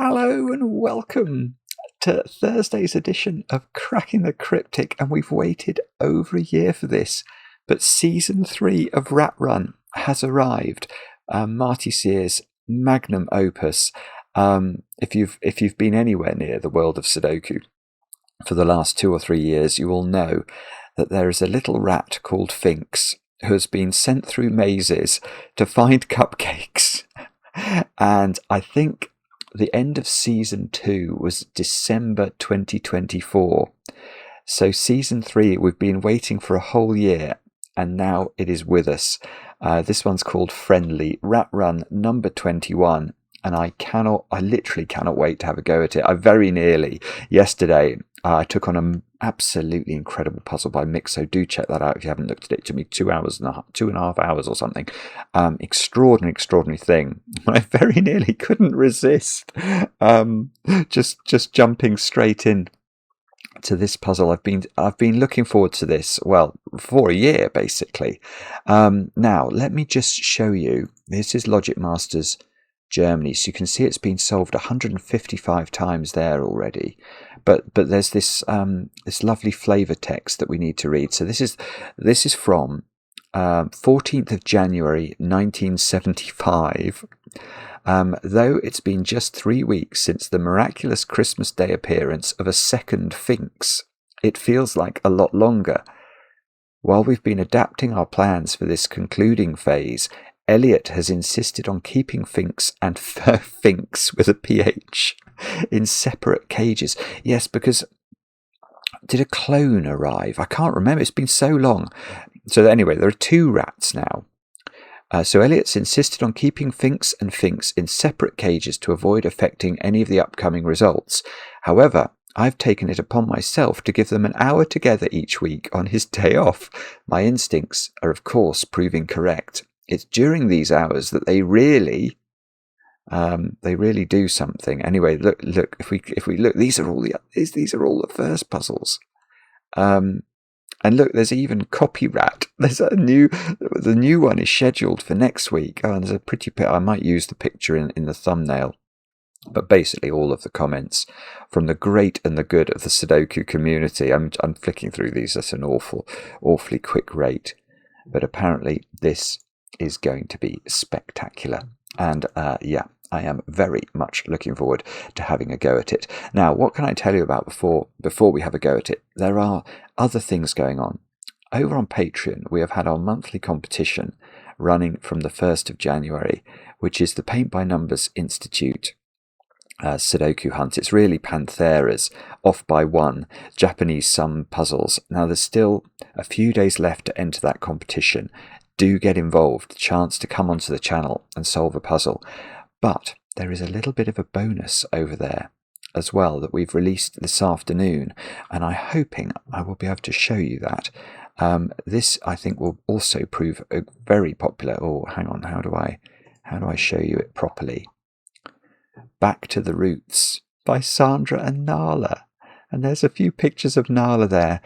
Hello and welcome to Thursday's edition of Cracking the Cryptic, and we've waited over a year for this, but season 3 of Rat Run has arrived. Marty Sears' magnum opus. If you've been anywhere near the world of Sudoku for the last 2 or 3 years, you will know that there is a little rat called Finkz who has been sent through mazes to find cupcakes, and I think the end of season 2 was December 2024. So season 3, we've been waiting for a whole year, and now it is with us. This one's called Friendly, Rat Run number 21, and I literally cannot wait to have a go at it. I very nearly, yesterday, I took on an absolutely incredible puzzle by Mixo. Do check that out if you haven't looked at it. It took me 2.5 hours or something. Extraordinary thing. I very nearly couldn't resist. Just jumping straight in to this puzzle. I've been looking forward to this, well, for a year basically. Now let me just show you. This is Logic Masters Germany, so you can see it's been solved 155 times there already, but there's this this lovely flavor text that we need to read. So this is from 14th of January 1975. Though it's been just 3 weeks since the miraculous Christmas Day appearance of a second Finkz, it feels like a lot longer. While we've been adapting our plans for this concluding phase, Elliot has insisted on keeping Finkz and Phinx with a PH in separate cages. Yes, because did a clone arrive? I can't remember. It's been so long. So anyway, there are 2 rats now. So Elliot's insisted on keeping Finkz and Phinx in separate cages to avoid affecting any of the upcoming results. However, I've taken it upon myself to give them an hour together each week on his day off. My instincts are, of course, proving correct. It's during these hours that they really do something. Anyway, look. If we look, these are all the first puzzles. And look, there's even Copy Rat. The new one is scheduled for next week. Oh, and there's a pretty I might use the picture in the thumbnail. But basically, all of the comments from the great and the good of the Sudoku community. I'm flicking through these at an awfully quick rate. But apparently, this is going to be spectacular, and I am very much looking forward to having a go at it. Now, what can I tell you about before we have a go at it? There are other things going on. Over on Patreon, we have had our monthly competition running from the 1st of January, which is the Paint by Numbers Institute Sudoku hunt. It's really Panthera's off by 1 Japanese sum puzzles. Now, there's still a few days left to enter that competition. Do get involved, chance to come onto the channel and solve a puzzle. But there is a little bit of a bonus over there as well that we've released this afternoon, and I'm hoping I will be able to show you that. This, I think, will also prove a very popular. Oh, hang on, how do I show you it properly? Back to the Roots by Sandra and Nala, and there's a few pictures of Nala there.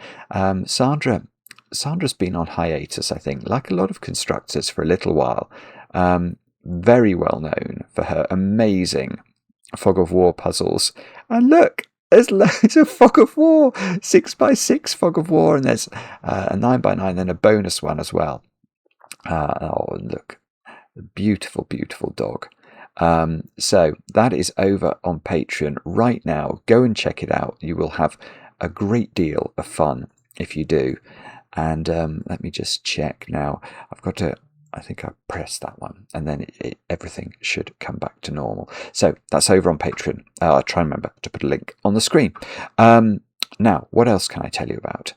Sandra's been on hiatus, I think, like a lot of constructors, for a little while. Very well known for her amazing Fog of War puzzles. And look, there's loads of Fog of War, 6x6 Fog of War, and there's a 9x9, then a bonus one as well. Oh, look, beautiful dog. So that is over on Patreon right now. Go and check it out. You will have a great deal of fun if you do. And let me just check now. I think I pressed that one, and then everything should come back to normal. So that's over on Patreon. I'll try and remember to put a link on the screen. Now, what else can I tell you about?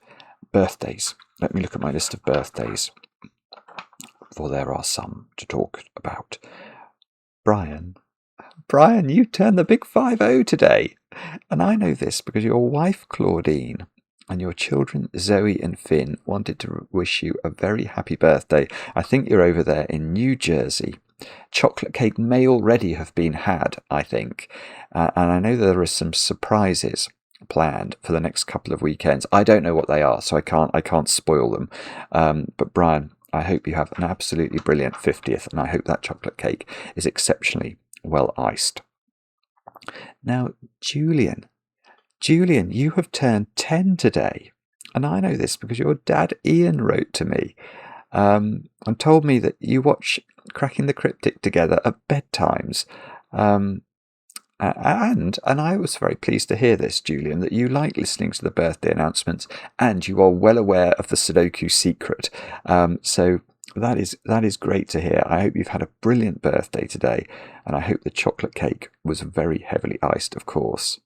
Birthdays. Let me look at my list of birthdays, for there are some to talk about. Brian, you turned the big 50 today. And I know this because your wife, Claudine, and your children, Zoe and Finn, wanted to wish you a very happy birthday. I think you're over there in New Jersey. Chocolate cake may already have been had, I think. And I know there are some surprises planned for the next couple of weekends. I don't know what they are, so I can't spoil them. But Brian, I hope you have an absolutely brilliant 50th, and I hope that chocolate cake is exceptionally well iced. Now, Julian, you have turned 10 today. And I know this because your dad, Ian, wrote to me and told me that you watch Cracking the Cryptic together at bedtimes. And I was very pleased to hear this, Julian, that you like listening to the birthday announcements and you are well aware of the Sudoku secret. So that is great to hear. I hope you've had a brilliant birthday today, and I hope the chocolate cake was very heavily iced, of course.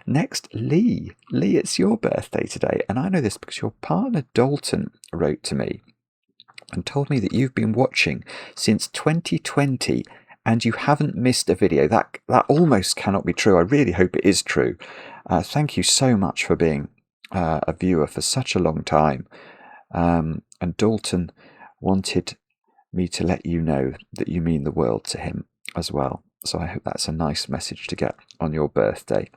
Next, Lee. Lee, it's your birthday today, and I know this because your partner Dalton wrote to me and told me that you've been watching since 2020 and you haven't missed a video. That almost cannot be true. I really hope it is true. Thank you so much for being a viewer for such a long time. And Dalton wanted me to let you know that you mean the world to him as well. So I hope that's a nice message to get on your birthday.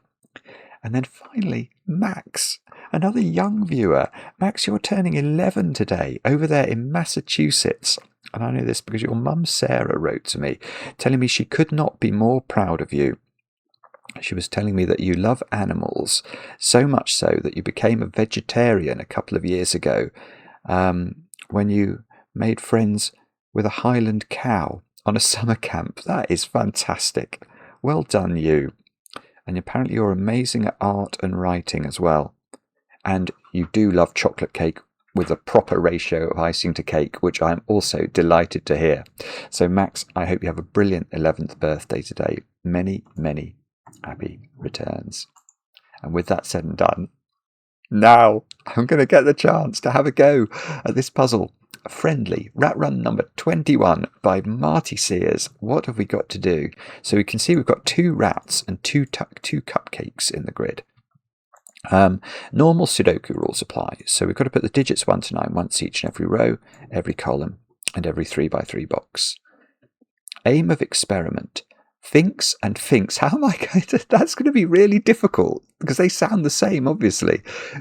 And then finally, Max, another young viewer. Max, you're turning 11 today over there in Massachusetts. And I know this because your mum Sarah wrote to me telling me she could not be more proud of you. She was telling me that you love animals, so much so that you became a vegetarian a couple of years ago when you made friends with a Highland cow on a summer camp. That is fantastic. Well done, you. And apparently you're amazing at art and writing as well. And you do love chocolate cake with a proper ratio of icing to cake, which I'm also delighted to hear. So Max, I hope you have a brilliant 11th birthday today. Many, many happy returns. And with that said and done, now I'm going to get the chance to have a go at this puzzle. Friendly Rat Run number 21 by Marty Sears. What have we got to do? So we can see we've got 2 rats and two cupcakes in the grid. Normal Sudoku rules apply. So we've got to put the digits 1 to 9 once each in every row, every column, and every 3x3 box. Aim of experiment. Finkz and Phinx. How am I going to... That's going to be really difficult because they sound the same, obviously.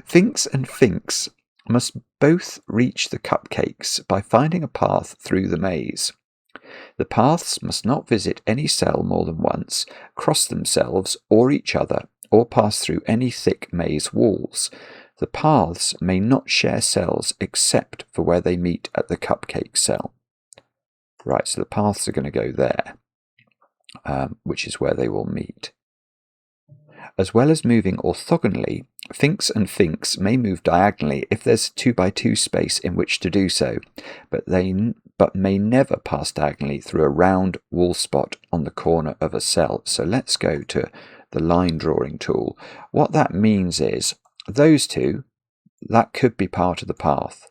Finkz and Phinx must both reach the cupcakes by finding a path through the maze. The paths must not visit any cell more than once, cross themselves or each other, or pass through any thick maze walls. The paths may not share cells except for where they meet at the cupcake cell. Right, so the paths are going to go there, which is where they will meet. As well as moving orthogonally, Finkz and Phinx may move diagonally if there's 2x2 space in which to do so, but may never pass diagonally through a round wall spot on the corner of a cell. So let's go to the line drawing tool. What that means is those two, that could be part of the path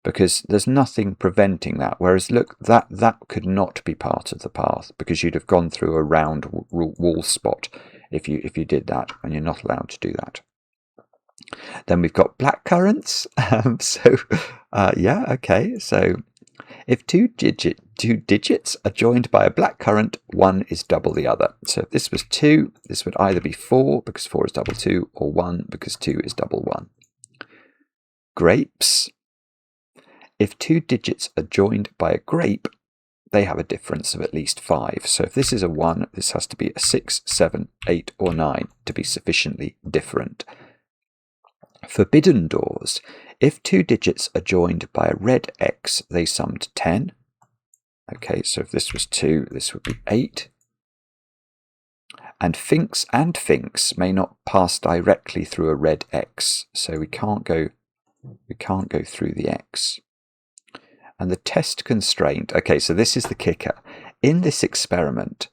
because there's nothing preventing that. Whereas look, that could not be part of the path because you'd have gone through a round wall spot if you did that, and you're not allowed to do that. Then we've got blackcurrants. Yeah, okay. So if two digits are joined by a blackcurrant, one is double the other. So if this was 2, this would either be 4 because 4 is double 2, or 1 because 2 is double 1. Grapes. If 2 digits are joined by a grape, they have a difference of at least 5. So if this is a 1, this has to be a 6, 7, 8, or 9 to be sufficiently different. Forbidden doors. If 2 digits are joined by a red X, they sum to 10. Okay, so if this was 2, this would be 8. And Finkz and Phinx may not pass directly through a red X, so we can't go through the X. And the test constraint, okay, so this is the kicker. In this experiment,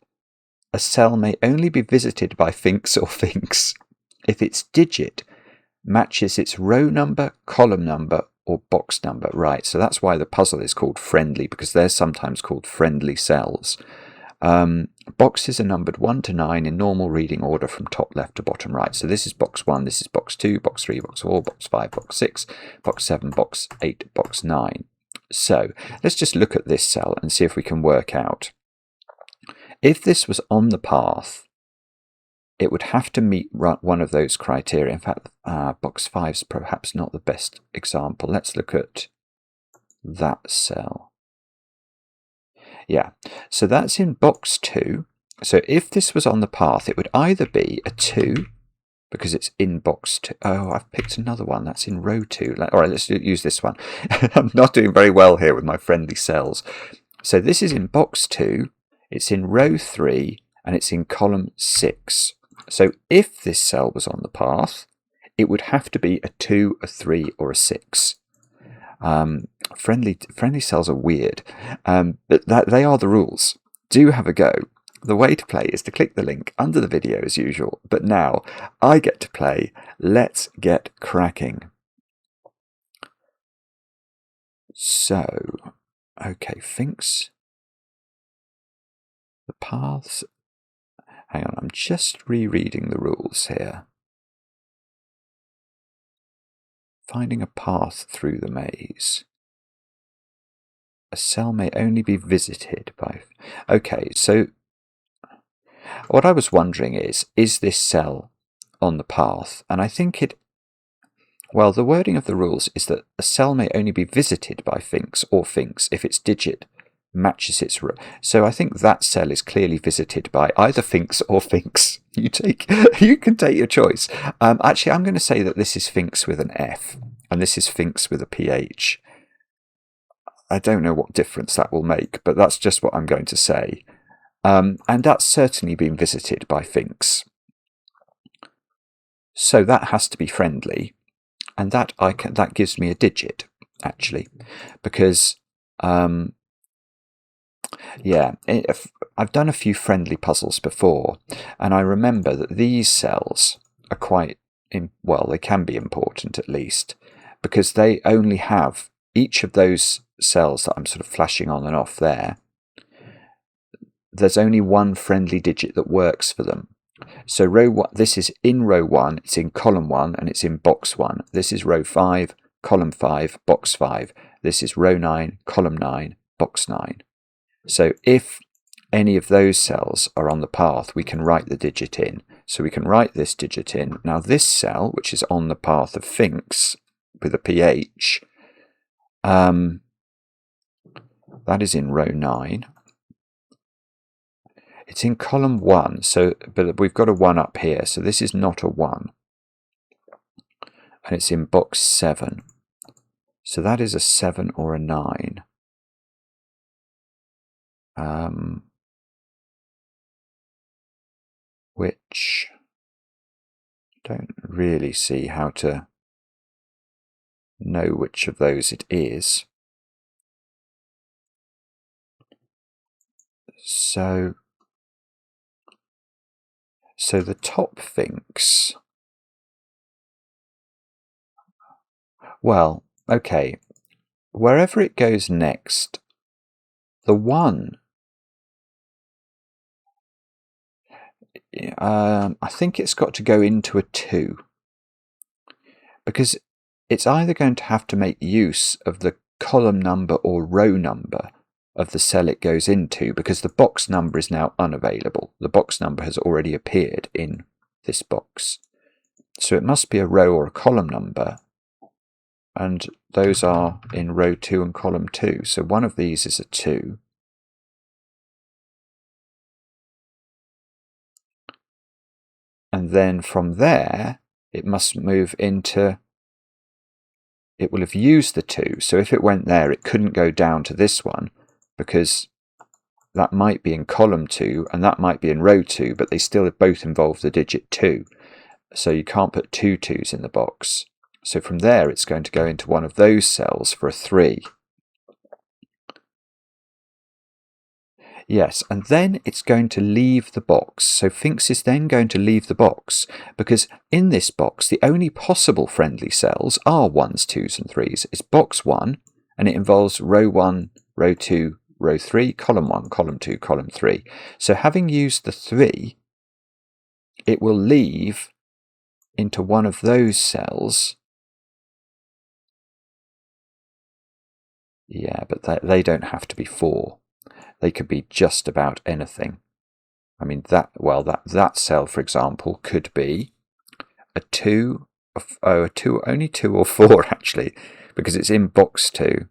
a cell may only be visited by Finkz or Phinx if its digit matches its row number, column number, or box number. Right, so that's why the puzzle is called friendly, because they're sometimes called friendly cells. Boxes are numbered 1 to 9 in normal reading order from top left to bottom right. So this is box 1, this is box 2, box 3, box 4, box 5, box 6, box 7, box 8, box 9. So let's just look at this cell and see if we can work out. If this was on the path, it would have to meet one of those criteria. In fact, box 5 is perhaps not the best example. Let's look at that cell. Yeah, so that's in box 2. So if this was on the path, it would either be a 2, because it's in box 2. Oh, I've picked another one. That's in row 2. All right, let's use this one. I'm not doing very well here with my friendly cells. So this is in box 2, it's in row 3, and it's in column 6. So if this cell was on the path, it would have to be a 2, a 3, or a 6. Friendly cells are weird, but they are the rules. Do have a go. The way to play is to click the link under the video as usual, but now I get to play. Let's get cracking. So, okay, Finkz. The paths. Hang on, I'm just rereading the rules here. Finding a path through the maze. A cell may only be visited by... Okay, so what I was wondering is this cell on the path? And I think it... Well, the wording of the rules is that a cell may only be visited by Finkz or Phinx if its digit matches its row. So I think that cell is clearly visited by either Finkz or Phinx. You can take your choice. Actually, I'm going to say that this is Finkz with an F and this is Phinx with a PH. I don't know what difference that will make, but that's just what I'm going to say. And that's certainly been visited by Phinx. So that has to be friendly, and that gives me a digit actually, because I've done a few friendly puzzles before, and I remember that these cells are quite they can be important at least, because they only have each of those cells that I'm sort of flashing on and off there. There's only one friendly digit that works for them. So row 1, this is in row 1, it's in column 1, and it's in box 1. This is row 5, column 5, box 5. This is row 9, column 9, box 9. So if any of those cells are on the path, we can write the digit in. So we can write this digit in. Now this cell, which is on the path of Phinx with a PH, that is in row 9. It's in column 1, but we've got a 1 up here, so this is not a 1. And it's in box 7. So that is a 7 or a 9. Which I don't really see how to know which of those it is. So the top Phinx, well, okay, wherever it goes next, the 1, I think it's got to go into a 2, because it's either going to have to make use of the column number or row number of the cell it goes into, because the box number is now unavailable. The box number has already appeared in this box. So it must be a row or a column number, and those are in row 2 and column 2. So one of these is a 2. And then from there, it must move into... It will have used the 2. So if it went there, it couldn't go down to this one, because that might be in column 2 and that might be in row 2, but they still both involve the digit 2. So you can't put 2 2s in the box. So from there, it's going to go into one of those cells for a 3. Yes, and then it's going to leave the box. So Phinx is then going to leave the box, because in this box, the only possible friendly cells are 1s, 2s and 3s. It's box 1, and it involves row 1, row 2, row 3, column 1, column 2, column 3. So having used the 3, it will leave into one of those cells. Yeah, but they don't have to be 4. They could be just about anything. I mean, that cell, for example, could be a 2, only 2 or 4 actually, because it's in box 2.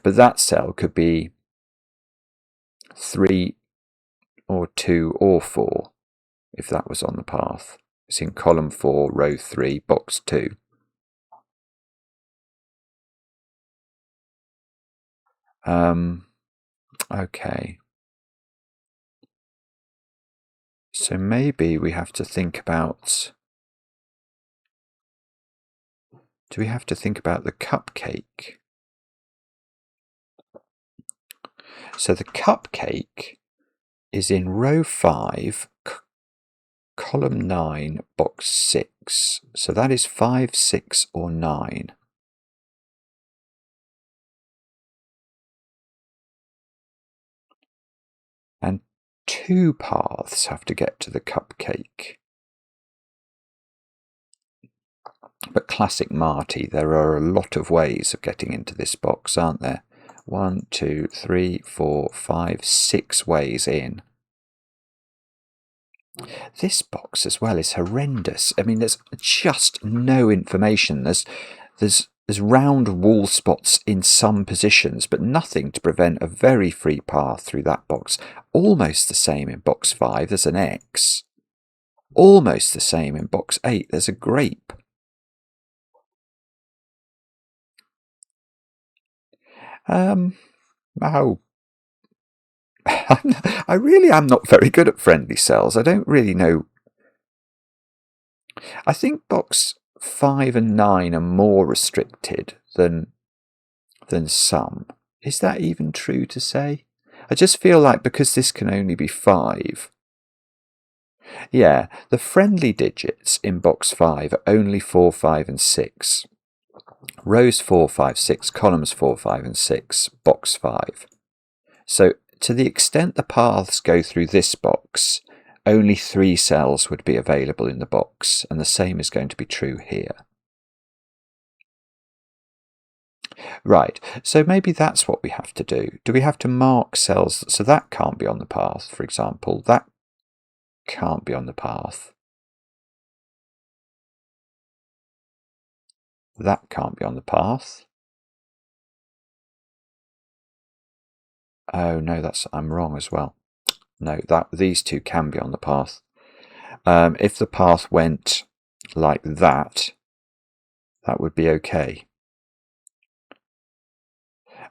But that cell could be 3 or 2 or 4, if that was on the path. It's in column 4, row 3, box 2. Okay. So maybe we have to think about... Do we have to think about the cupcake? So the cupcake is in row 5, column 9, box 6. So that is 5, 6 or 9. And 2 paths have to get to the cupcake. But classic Marty, there are a lot of ways of getting into this box, aren't there? 1, 2, 3, 4, 5, 6 ways in. This box as well is horrendous. I mean, there's just no information. There's round wall spots in some positions, but nothing to prevent a very free path through that box. Almost the same in box 5, there's an X. Almost the same in box 8, there's a grape. Oh, I really am not very good at friendly cells. I don't really know. I think box 5 and 9 are more restricted than some. Is that even true to say? I just feel like because this can only be 5. Yeah, the friendly digits in box 5 are only 4, 5 and 6. Rows 4, 5, 6, columns 4, 5 and 6, box 5. So to the extent the paths go through this box, only 3 cells would be available in the box, and the same is going to be true here. Right, so maybe that's what we have to do. Do we have to mark cells? So that can't be on the path, for example. That can't be on the path. That can't be on the path. Oh no, I'm wrong as well. No, these 2 can be on the path. If the path went like that, that would be okay.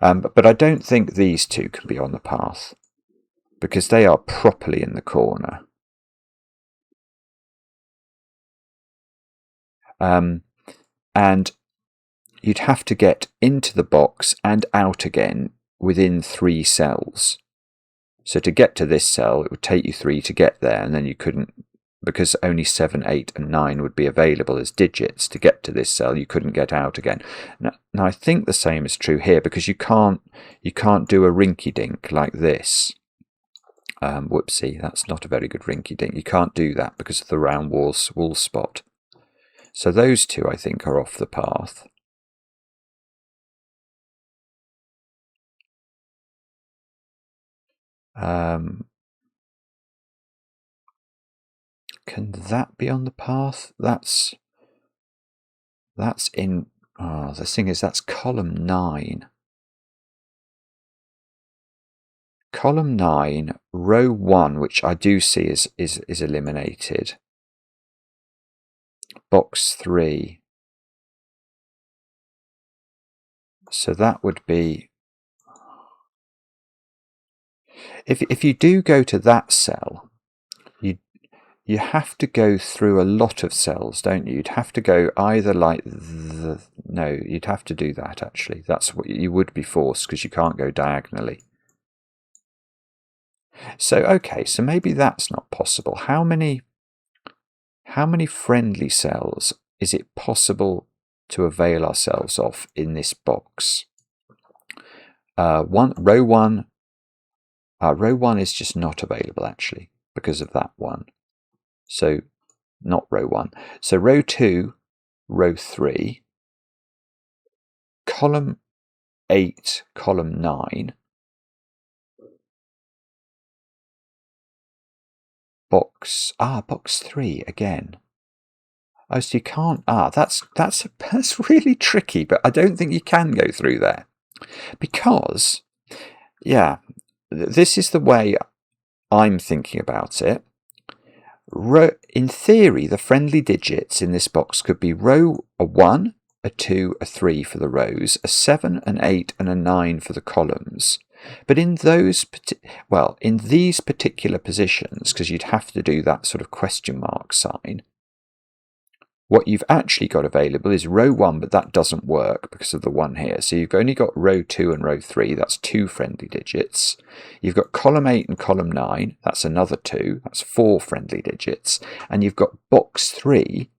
But I don't think these 2 can be on the path because they are properly in the corner. And you'd have to get into the box and out again within 3 cells. So to get to this cell, it would take you 3 to get there, and then you couldn't, because only 7, 8 and 9 would be available as digits to get to this cell, you couldn't get out again. Now I think the same is true here, because you can't do a rinky-dink like this. Whoopsie, that's not a very good rinky-dink. You can't do that because of the round wall spot. So those 2, I think, are off the path. Can that be on the path? That's in... Oh, the thing is, that's column 9. Column 9, row 1, which I do see is eliminated. Box 3. So that would be... If you do go to that cell, you have to go through a lot of cells, don't you? You'd have to go either like no, you'd have to do that actually. That's what you would be forced, because you can't go diagonally. So okay, so maybe that's not possible. How many friendly cells is it possible to avail ourselves of in this box? Row 1 is just not available actually because of that one. So not row 1. So row 2, row 3, column 8, column 9, box 3 again. Oh, so you can't. That's really tricky, but I don't think you can go through there because, yeah, this is the way I'm thinking about it, in theory, the friendly digits in this box could be row a 1, a 2, a 3 for the rows, a 7, an 8, and a 9 for the columns. But in these particular positions, because you'd have to do that sort of question mark sign, what you've actually got available is row 1, but that doesn't work because of the 1 here. So you've only got row 2 and row 3, that's 2 friendly digits. You've got column 8 and column 9, that's another 2, that's 4 friendly digits. And you've got box 3,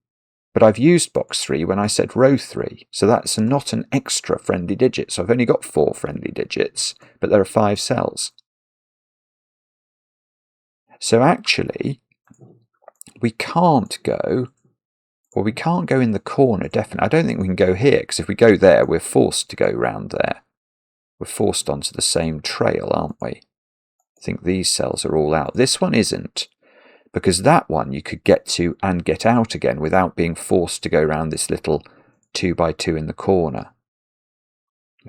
but I've used box 3 when I said row 3. So that's not an extra friendly digit. So I've only got 4 friendly digits, but there are 5 cells. So actually, we can't go in the corner, definitely. I don't think we can go here, because if we go there, we're forced to go round there. We're forced onto the same trail, aren't we? I think these cells are all out. This one isn't, because that one you could get to and get out again without being forced to go round this little 2x2 in the corner.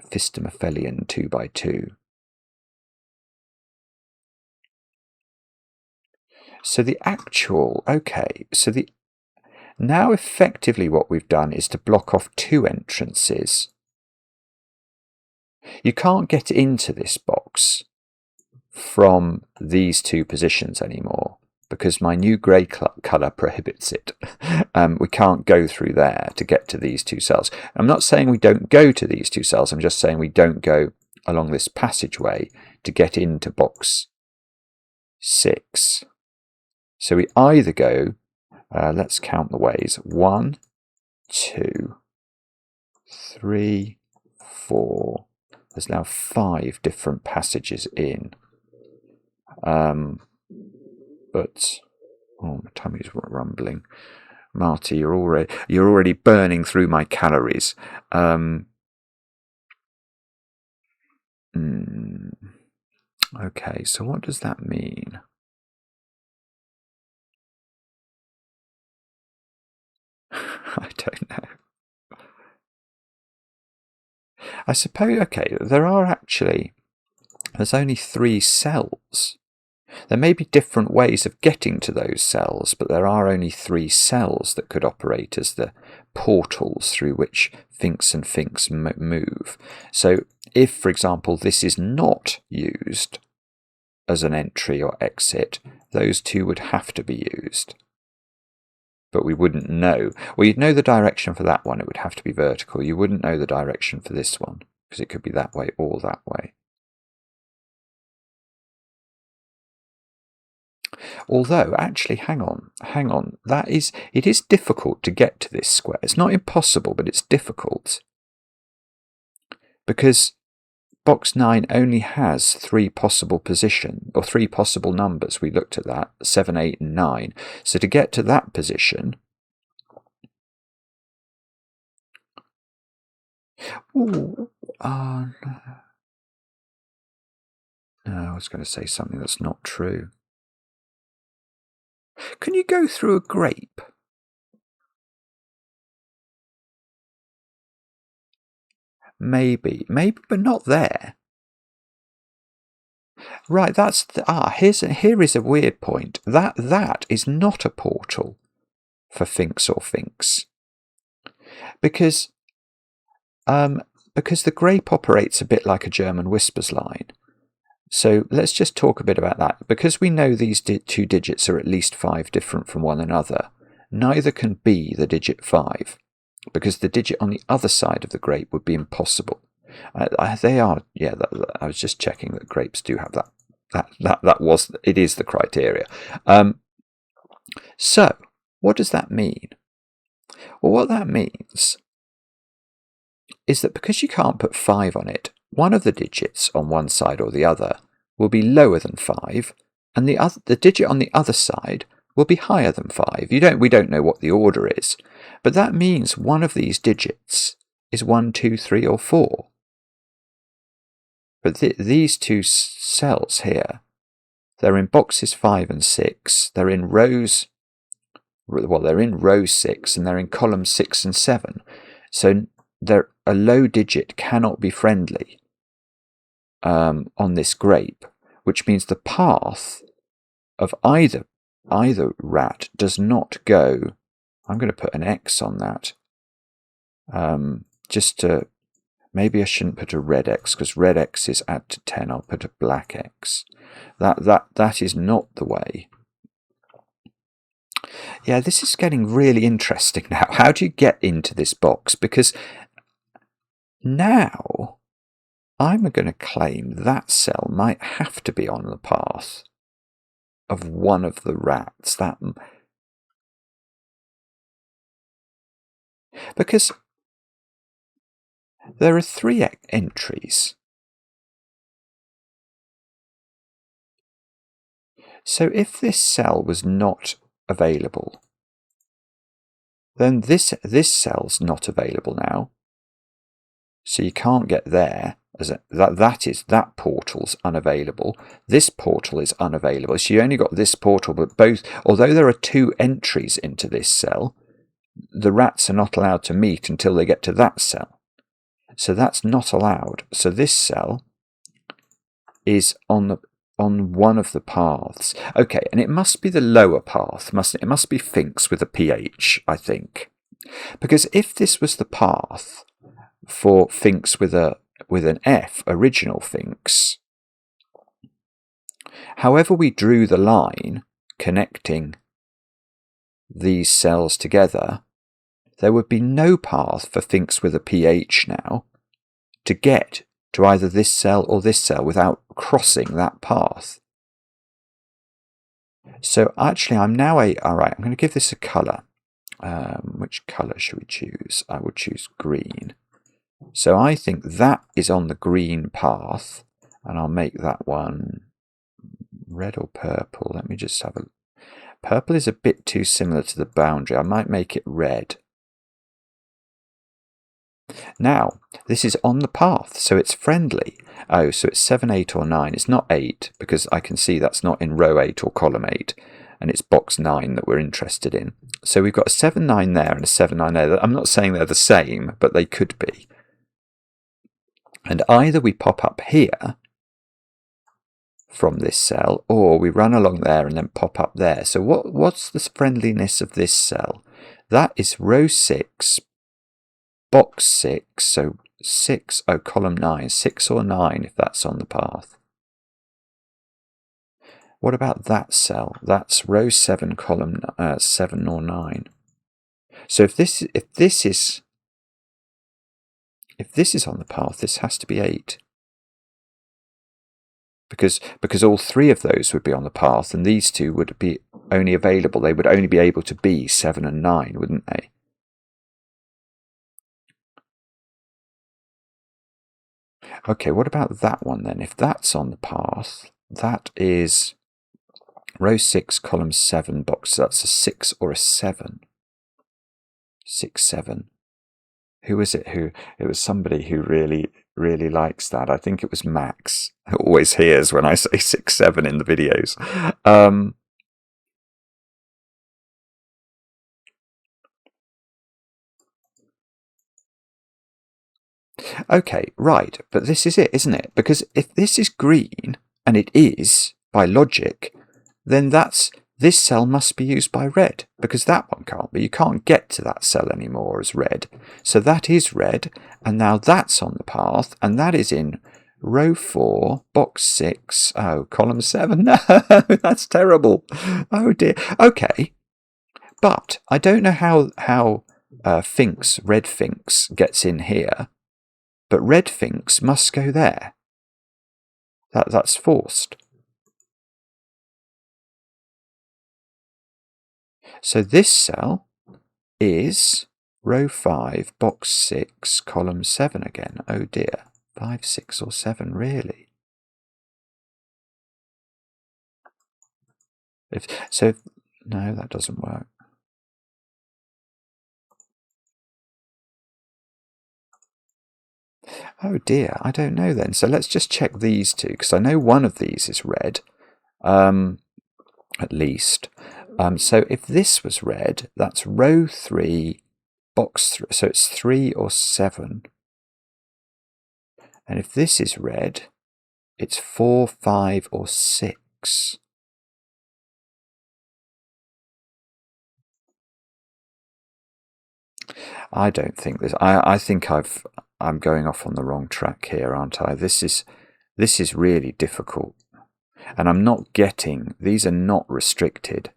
Fistomaphelian 2x2. So the actual, okay, so now effectively what we've done is to block off 2 entrances. You can't get into this box from these 2 positions anymore because my new grey colour prohibits it. We can't go through there to get to these 2 cells. I'm not saying we don't go to these 2 cells, I'm just saying we don't go along this passageway to get into box 6. So we either go, let's count the ways, 1, 2, 3, 4. There's now 5 different passages in. But oh, my tummy's rumbling. Marty, you're already burning through my calories. Okay, so what does that mean? I don't know. I suppose, okay, there's only 3 cells. There may be different ways of getting to those cells, but there are only 3 cells that could operate as the portals through which Finkz and Phinx move. So if, for example, this is not used as an entry or exit, those 2 would have to be used. But we wouldn't know. Well, you'd know the direction for that one. It would have to be vertical. You wouldn't know the direction for this one, because it could be that way or that way. Although, actually, hang on. It is difficult to get to this square. It's not impossible, but it's difficult. Because box 9 only has 3 possible positions, or 3 possible numbers. We looked at that, 7, 8, and 9. So to get to that position... No, I was going to say something that's not true. Can you go through a grape? Maybe, but not there. Right, that's here is a weird point. That is not a portal for Finkz or Phinx, because the grape operates a bit like a German whispers line. So let's just talk a bit about that. Because we know these 2 digits are at least 5 different from one another, neither can be the digit 5, because the digit on the other side of the grape would be impossible. They are, yeah, I was just checking that grapes do have that. It is the criteria. So, what does that mean? Well, what that means is that because you can't put 5 on it, one of the digits on one side or the other will be lower than 5, and the digit on the other side will be higher than 5. We don't know what the order is, but that means one of these digits is 1, 2, 3, or 4. But these 2 cells here, they're in boxes 5 and 6. They're in rows. Well, they're in row 6, and they're in columns 6 and 7. So a low digit cannot be friendly on this grape, which means the path of either rat does not go. I'm going to put an X on that. Just to, maybe I shouldn't put a red X, because red X is add to 10. I'll put a black X. That is not the way. Yeah, this is getting really interesting now. How do you get into this box? Because now I'm going to claim that cell might have to be on the path of one of the rats. Because there are 3 entries. So if this cell was not available, then this cell's not available now. So you can't get there. That portal's unavailable. This portal is unavailable. So you only got this portal, but both, although there are 2 entries into this cell, the rats are not allowed to meet until they get to that cell. So that's not allowed. So this cell is on one of the paths. Okay, and it must be the lower path, mustn't it? It must be Finkz with a PH, I think. Because if this was the path for Finkz with an F, original Finkz, however we drew the line connecting these cells together, there would be no path for Finkz with a PH now to get to either this cell or this cell without crossing that path. So actually I'm now alright, I'm going to give this a colour. Which colour should we choose? I would choose green. So I think that is on the green path, and I'll make that one red or purple. Let me just have a... Purple is a bit too similar to the boundary. I might make it red. Now, this is on the path, so it's friendly. Oh, so it's 7, 8 or 9. It's not 8, because I can see that's not in row 8 or column 8, and it's box 9 that we're interested in. So we've got a 7, 9 there and a 7, 9 there. I'm not saying they're the same, but they could be. And either we pop up here from this cell, or we run along there and then pop up there. So what's the friendliness of this cell? That is row 6, box 6, so 6, oh, column 9, 6 or 9 if that's on the path. What about that cell? That's row 7, column 7 or 9. So if this is on the path, this has to be 8. Because all 3 of those would be on the path, and these 2 would be only available. They would only be able to be 7 and 9, wouldn't they? Okay, what about that one then? If that's on the path, that is row 6, column 7, box. That's a 6 or a 7. 6, 7. Who is it? It was somebody who really likes that. I think it was Max, who always hears when I say 6, 7 in the videos. Okay, right, but this is it, isn't it? Because if this is green, and it is, by logic, then this cell must be used by red, because that one can't be. You can't get to that cell anymore as red. So that is red, and now that's on the path, and that is in row 4, box 6, oh, column 7. No, that's terrible. Oh dear. Okay, but I don't know how Finkz, red Finkz, gets in here, but red Finkz must go there. That's forced. So this cell is row 5, box 6, column 7 again. Oh dear. 5, 6 or 7, really? No, that doesn't work. Oh dear, I don't know then. So let's just check these 2, because I know one of these is red, at least. So if this was red, that's row 3, box 3, so it's 3 or 7. And if this is red, it's 4, 5 or 6. I don't think this. I think I'm going off on the wrong track here, aren't I? This is really difficult, and I'm not getting. These are not restricted.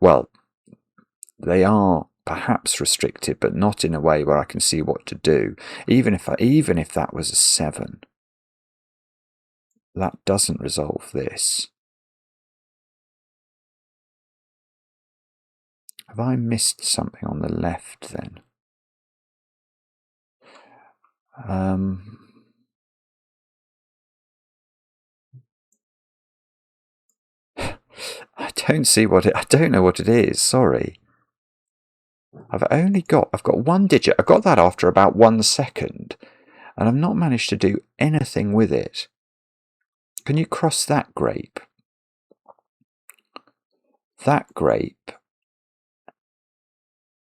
Well, they are perhaps restricted, but not in a way where I can see what to do. Even if that was a 7, that doesn't resolve this. Have I missed something on the left then? I don't know what it is. Sorry. I've got one digit. I got that after about 1 second, and I've not managed to do anything with it. Can you cross that grape? That grape,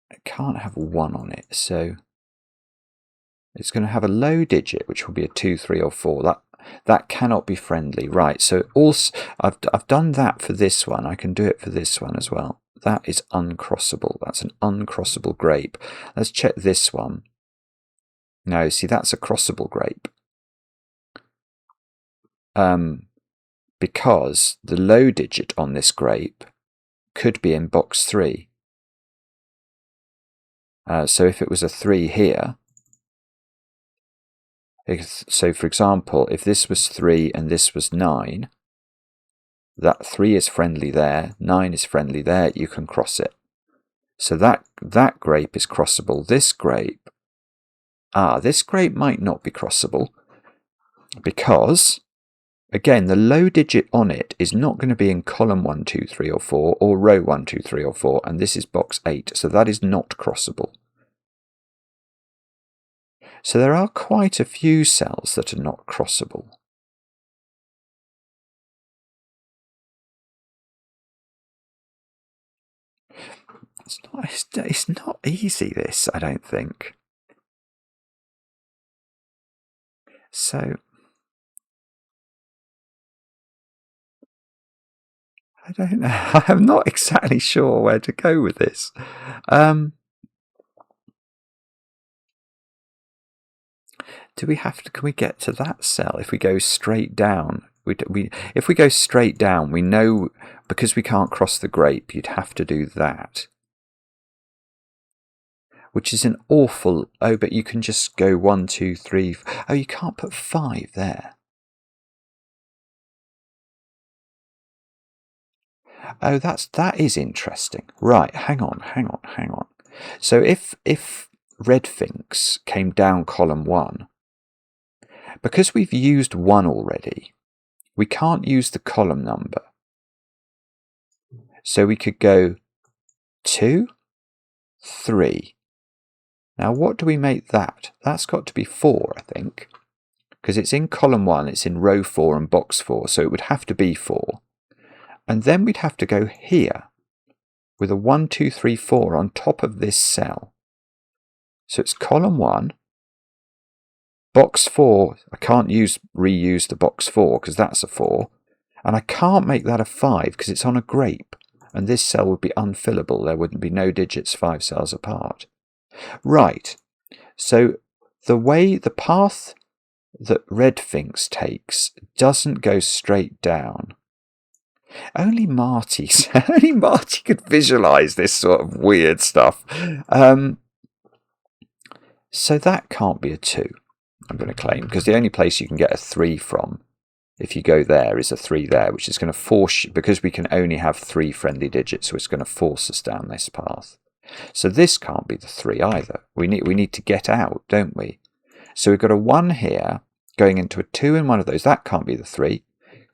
it can't have 1 on it, so it's going to have a low digit, which will be a 2, 3, or 4. That cannot be friendly, right? So also, I've done that for this one. I can do it for this one as well. That is uncrossable. That's an uncrossable grape. Let's check this one. No, see, that's a crossable grape. Because the low digit on this grape could be in box 3. So if it was a 3 here, so for example, if this was 3 and this was 9, that 3 is friendly there, 9 is friendly there, you can cross it. So that grape is crossable. This grape might not be crossable because, again, the low digit on it is not going to be in column 1, 2, 3, or 4, or row 1, 2, 3, or 4, and this is box 8, so that is not crossable. So there are quite a few cells that are not crossable. It's not easy, this, I don't think. So I don't know. I'm not exactly sure where to go with this. Can we get to that cell if we go straight down? If we go straight down, we know, because we can't cross the grape, you'd have to do that. Which is an awful... Oh, but you can just go 1, 2, 3... Oh, you can't put 5 there. Oh, that is interesting. Right, hang on. So if red Finkz came down column 1, because we've used 1 already, we can't use the column number. So we could go 2, 3. Now, what do we make that? That's got to be 4, I think, because it's in column 1, it's in row 4 and box 4, so it would have to be 4. And then we'd have to go here with a 1, 2, 3, 4 on top of this cell. So it's column 1, box 4. I can't reuse the box 4 because that's a 4. And I can't make that a 5 because it's on a grape. And this cell would be unfillable. There wouldn't be no digits 5 cells apart. Right, so the path that red Finkz takes doesn't go straight down. Only Marty could visualize this sort of weird stuff. So that can't be a 2, I'm going to claim, because the only place you can get a 3 from, if you go there, is a 3 there, which is going to force you, because we can only have 3 friendly digits, so it's going to force us down this path. So this can't be the 3 either. We need to get out, don't we? So we've got a 1 here going into a 2 in one of those. That can't be the 3,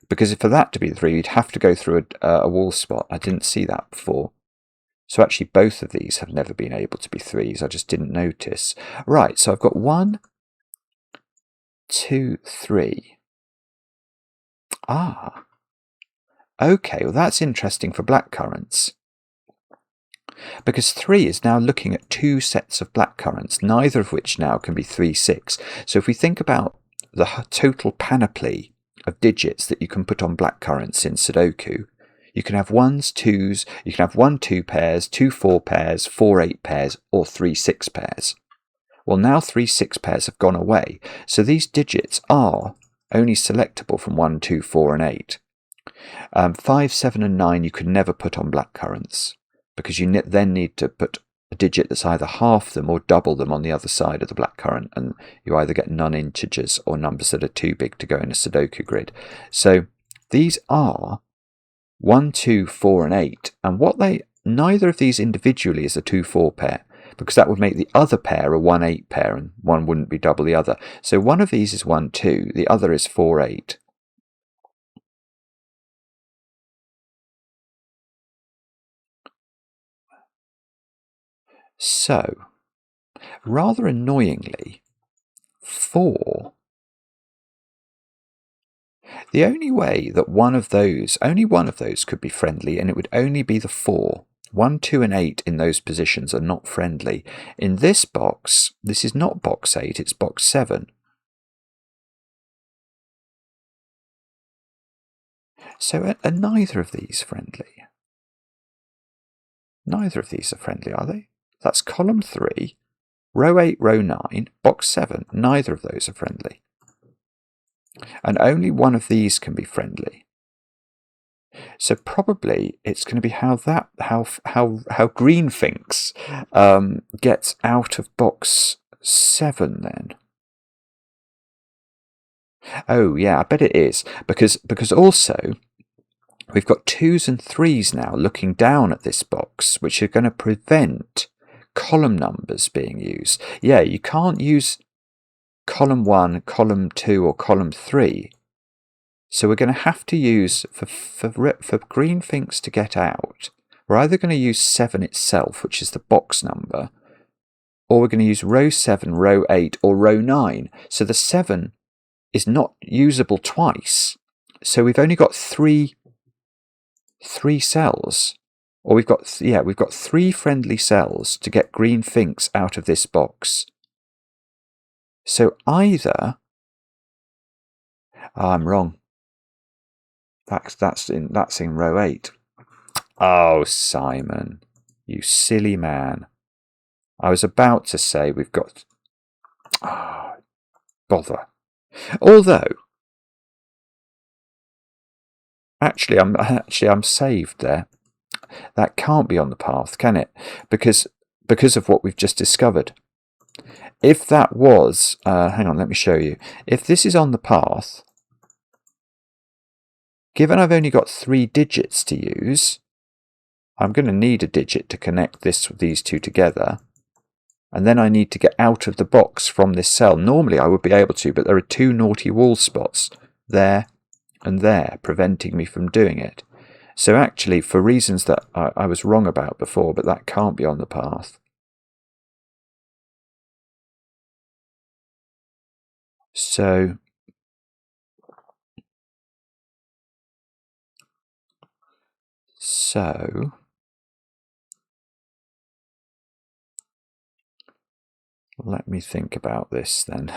because for that to be the 3, we'd have to go through a wall spot. I didn't see that before. So actually both of these have never been able to be 3s. I just didn't notice. Right, so I've got 1, 2, 3. Ah. Okay, well that's interesting for blackcurrants. Because 3 is now looking at 2 sets of blackcurrants, neither of which now can be 3, 6. So if we think about the total panoply of digits that you can put on blackcurrants in Sudoku, You can have ones, twos, you can have 1 2 pairs, 2 4 pairs, 4 8 pairs, or 3 6 pairs. Well, now 3 6 pairs have gone away, so these digits are only selectable from 1, 2, 4, and 8. 5, 7, and 9 you could never put on blackcurrants, because you then need to put a digit that's either half them or double them on the other side of the blackcurrant, and you either get non-integers or numbers that are too big to go in a Sudoku grid. So these are 1, 2, 4, and 8, and neither of these individually is a 2 4 pair, because that would make the other pair a 1 8 pair, and one wouldn't be double the other. So one of these is 1 2, the other is 4 8. So, rather annoyingly, 4. The only way that only one of those could be friendly, and it would only be the 4. 1, 2, and 8 in those positions are not friendly. In this box, this is not box 8, it's box 7. So are neither of these friendly? Neither of these are friendly, are they? That's column 3, row 8, row 9, box 7. Neither of those are friendly. And only one of these can be friendly. So probably it's going to be how green Finkz gets out of box 7 then. Oh yeah, I bet it is, because also we've got 2s and 3s now looking down at this box, which are going to prevent column numbers being used. Yeah, you can't use column 1, column 2, or column 3. So we're going to have to use, for green Finkz to get out, we're either going to use 7 itself, which is the box number, or we're going to use row 7, row 8, or row 9. So the 7 is not usable twice. So we've only got three cells. Or we've got 3 friendly cells to get green Finkz out of this box. So either I'm wrong. That's in row 8. Oh, Simon, you silly man. I was about to say we've got bother. Although actually I'm saved there. That can't be on the path, can it? Because of what we've just discovered. If that was, hang on, let me show you. If this is on the path, given I've only got 3 digits to use, I'm going to need a digit to connect these two together. And then I need to get out of the box from this cell. Normally I would be able to, but there are 2 naughty wall spots there and there preventing me from doing it. So actually, for reasons that I was wrong about before, but that can't be on the path. So let me think about this then.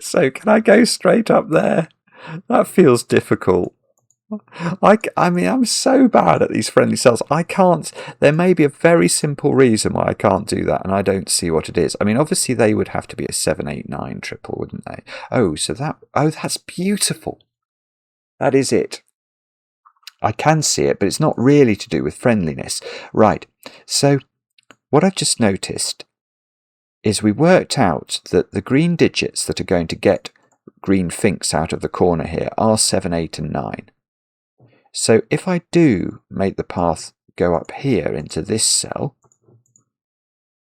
So can I go straight up there? That feels difficult. I mean, I'm so bad at these friendly cells. I can't. There may be a very simple reason why I can't do that, and I don't see what it is. I mean, obviously they would have to be a 7, 8, 9 triple, wouldn't they? Oh, that's beautiful. That is it. I can see it, but it's not really to do with friendliness. Right. So what I've just noticed is we worked out that the green digits that are going to get green Finkz out of the corner here are 7, 8, and 9. So if I do make the path go up here into this cell,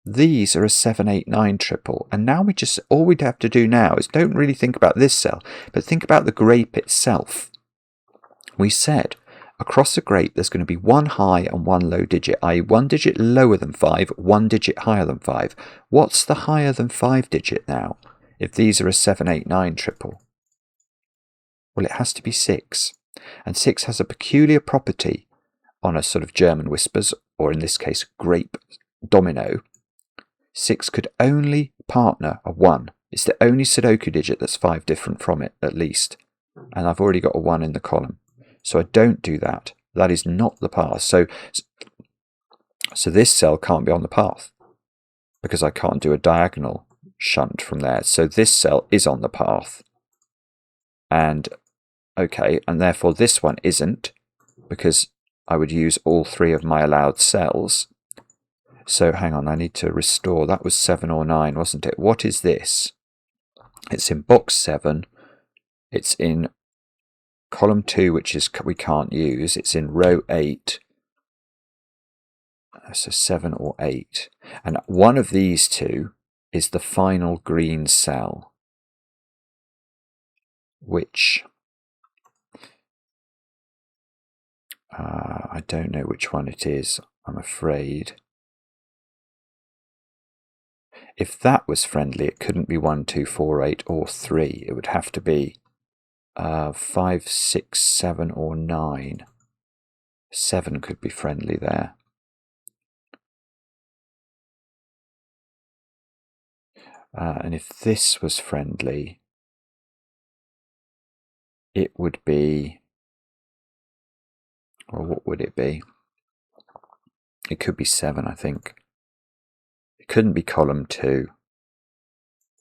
these are a 7, 8, 9 triple. And now all we'd have to do now is don't really think about this cell, but think about the grape itself. We said across the grape there's going to be 1 high and 1 low digit, i.e. 1 digit lower than 5, 1 digit higher than 5. What's the higher than 5 digit now, if these are a 7, 8, 9 triple? Well, it has to be 6. And 6 has a peculiar property on a sort of German whispers, or in this case, grape domino. 6 could only partner a 1. It's the only Sudoku digit that's 5 different from it, at least. And I've already got a 1 in the column. So I don't do that. That is not the path. So this cell can't be on the path because I can't do a diagonal shunt from there. So this cell is on the path. And okay, and therefore this one isn't, because I would use all 3 of my allowed cells. So hang on, I need to restore. That was 7 or 9, wasn't it? What is this? It's in box 7. It's in column 2, which is we can't use. It's in row 8. So 7 or 8. And one of these 2 is the final green cell, which I don't know which one it is, I'm afraid. If that was friendly, it couldn't be 1, 2, 4, 8 or 3. It would have to be 5, 6, 7 or 9. 7 could be friendly there. And if this was friendly, it would be, or what would it be? It could be 7, I think. It couldn't be column 2.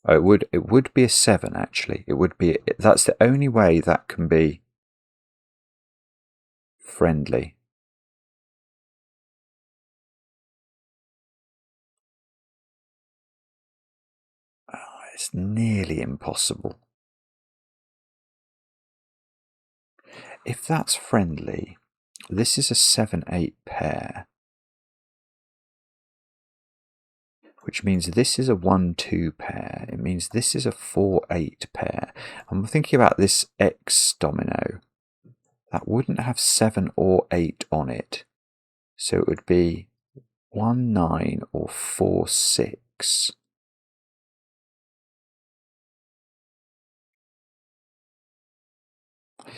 Oh, it would be a 7, actually. It would be, that's the only way that can be friendly. Oh, it's nearly impossible. If that's friendly, this is a 7-8 pair, which means this is a 1-2 pair. It means this is a 4-8 pair. I'm thinking about this X domino. That wouldn't have 7 or 8 on it. So it would be 1, 9 or 4, 6.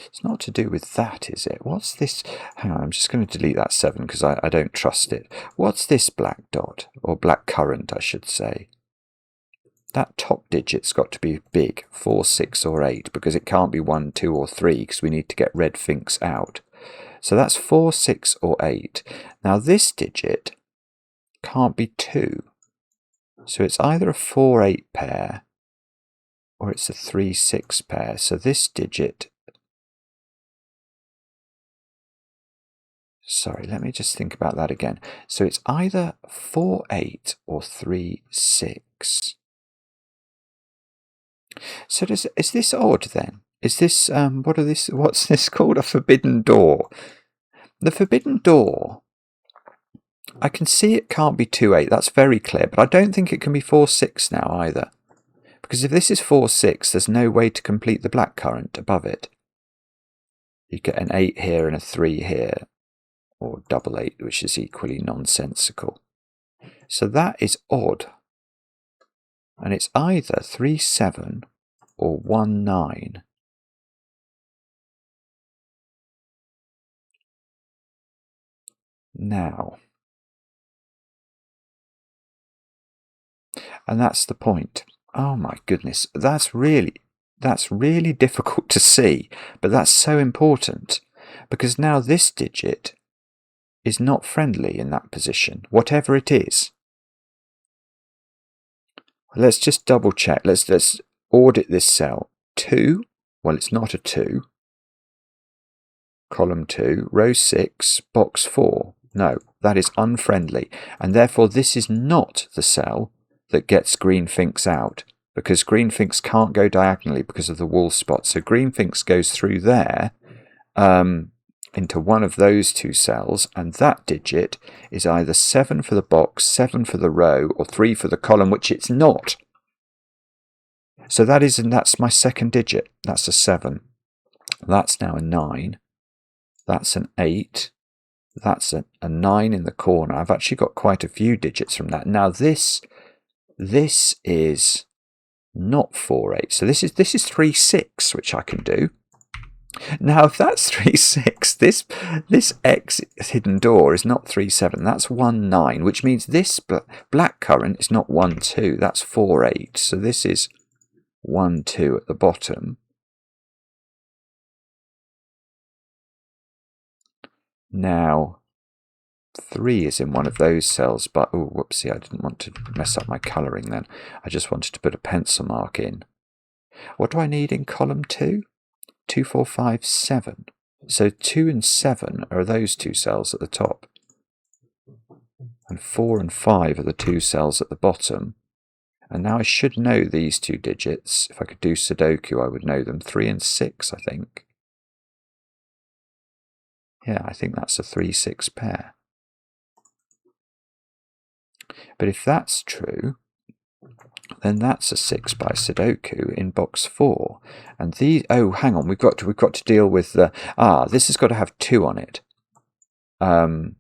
It's not to do with that, is it? What's this? Hang on, I'm just going to delete that 7 because I don't trust it. What's this black dot? Or blackcurrant, I should say. That top digit's got to be big, 4, 6 or 8, because it can't be 1, 2 or 3 because we need to get red Finkz out. So that's 4, 6 or 8. Now this digit can't be 2. So it's either a 4-8 pair or it's a 3-6 pair. So this digit... Sorry, let me just think about that again. So it's either 4-8 or 3-6. So is this odd then? Is this what's this called? A forbidden door? The forbidden door, I can see it can't be 2-8, that's very clear, but I don't think it can be 4-6 now either. Because if this is 4-6, there's no way to complete the blackcurrant above it. You get an 8 here and a 3 here, or double 8, which is equally nonsensical. So that is odd. And it's either 3-7 or 1-9. Now, and that's the point. Oh my goodness, that's really difficult to see, but that's so important, because now this digit is not friendly in that position, whatever it is. Let's just double check. Let's audit this cell. 2, well, it's not a 2. Column 2, row 6, box 4. No, that is unfriendly, and therefore this is not the cell that gets green Finkz out, because green Finkz can't go diagonally because of the wall spot. So green Finkz goes through there into one of those 2 cells, and that digit is either 7 for the box, 7 for the row, or 3 for the column, which it's not. So that's my second digit. That's a 7. That's now a 9. That's an 8. That's a 9 in the corner. I've actually got quite a few digits from that. Now this is not 4-8. So this is 3-6, which I can do. Now if that's 3-6, this X hidden door is not 3-7. That's 1-9, which means this blackcurrant is not 1-2. That's 4-8. So this is 1-2 at the bottom. Now, 3 is in one of those cells, but, oh, whoopsie, I didn't want to mess up my colouring then. I just wanted to put a pencil mark in. What do I need in column 2? 2, 4, 5, 7. So 2 and 7 are those 2 cells at the top. And 4 and 5 are the 2 cells at the bottom. And now I should know these 2 digits. If I could do Sudoku, I would know them. 3 and 6, I think. Yeah, I think that's a 3-6 pair. But if that's true, then that's a 6 by Sudoku in box 4. And these, oh, hang on, we've got to deal with the, this has got to have 2 on it. In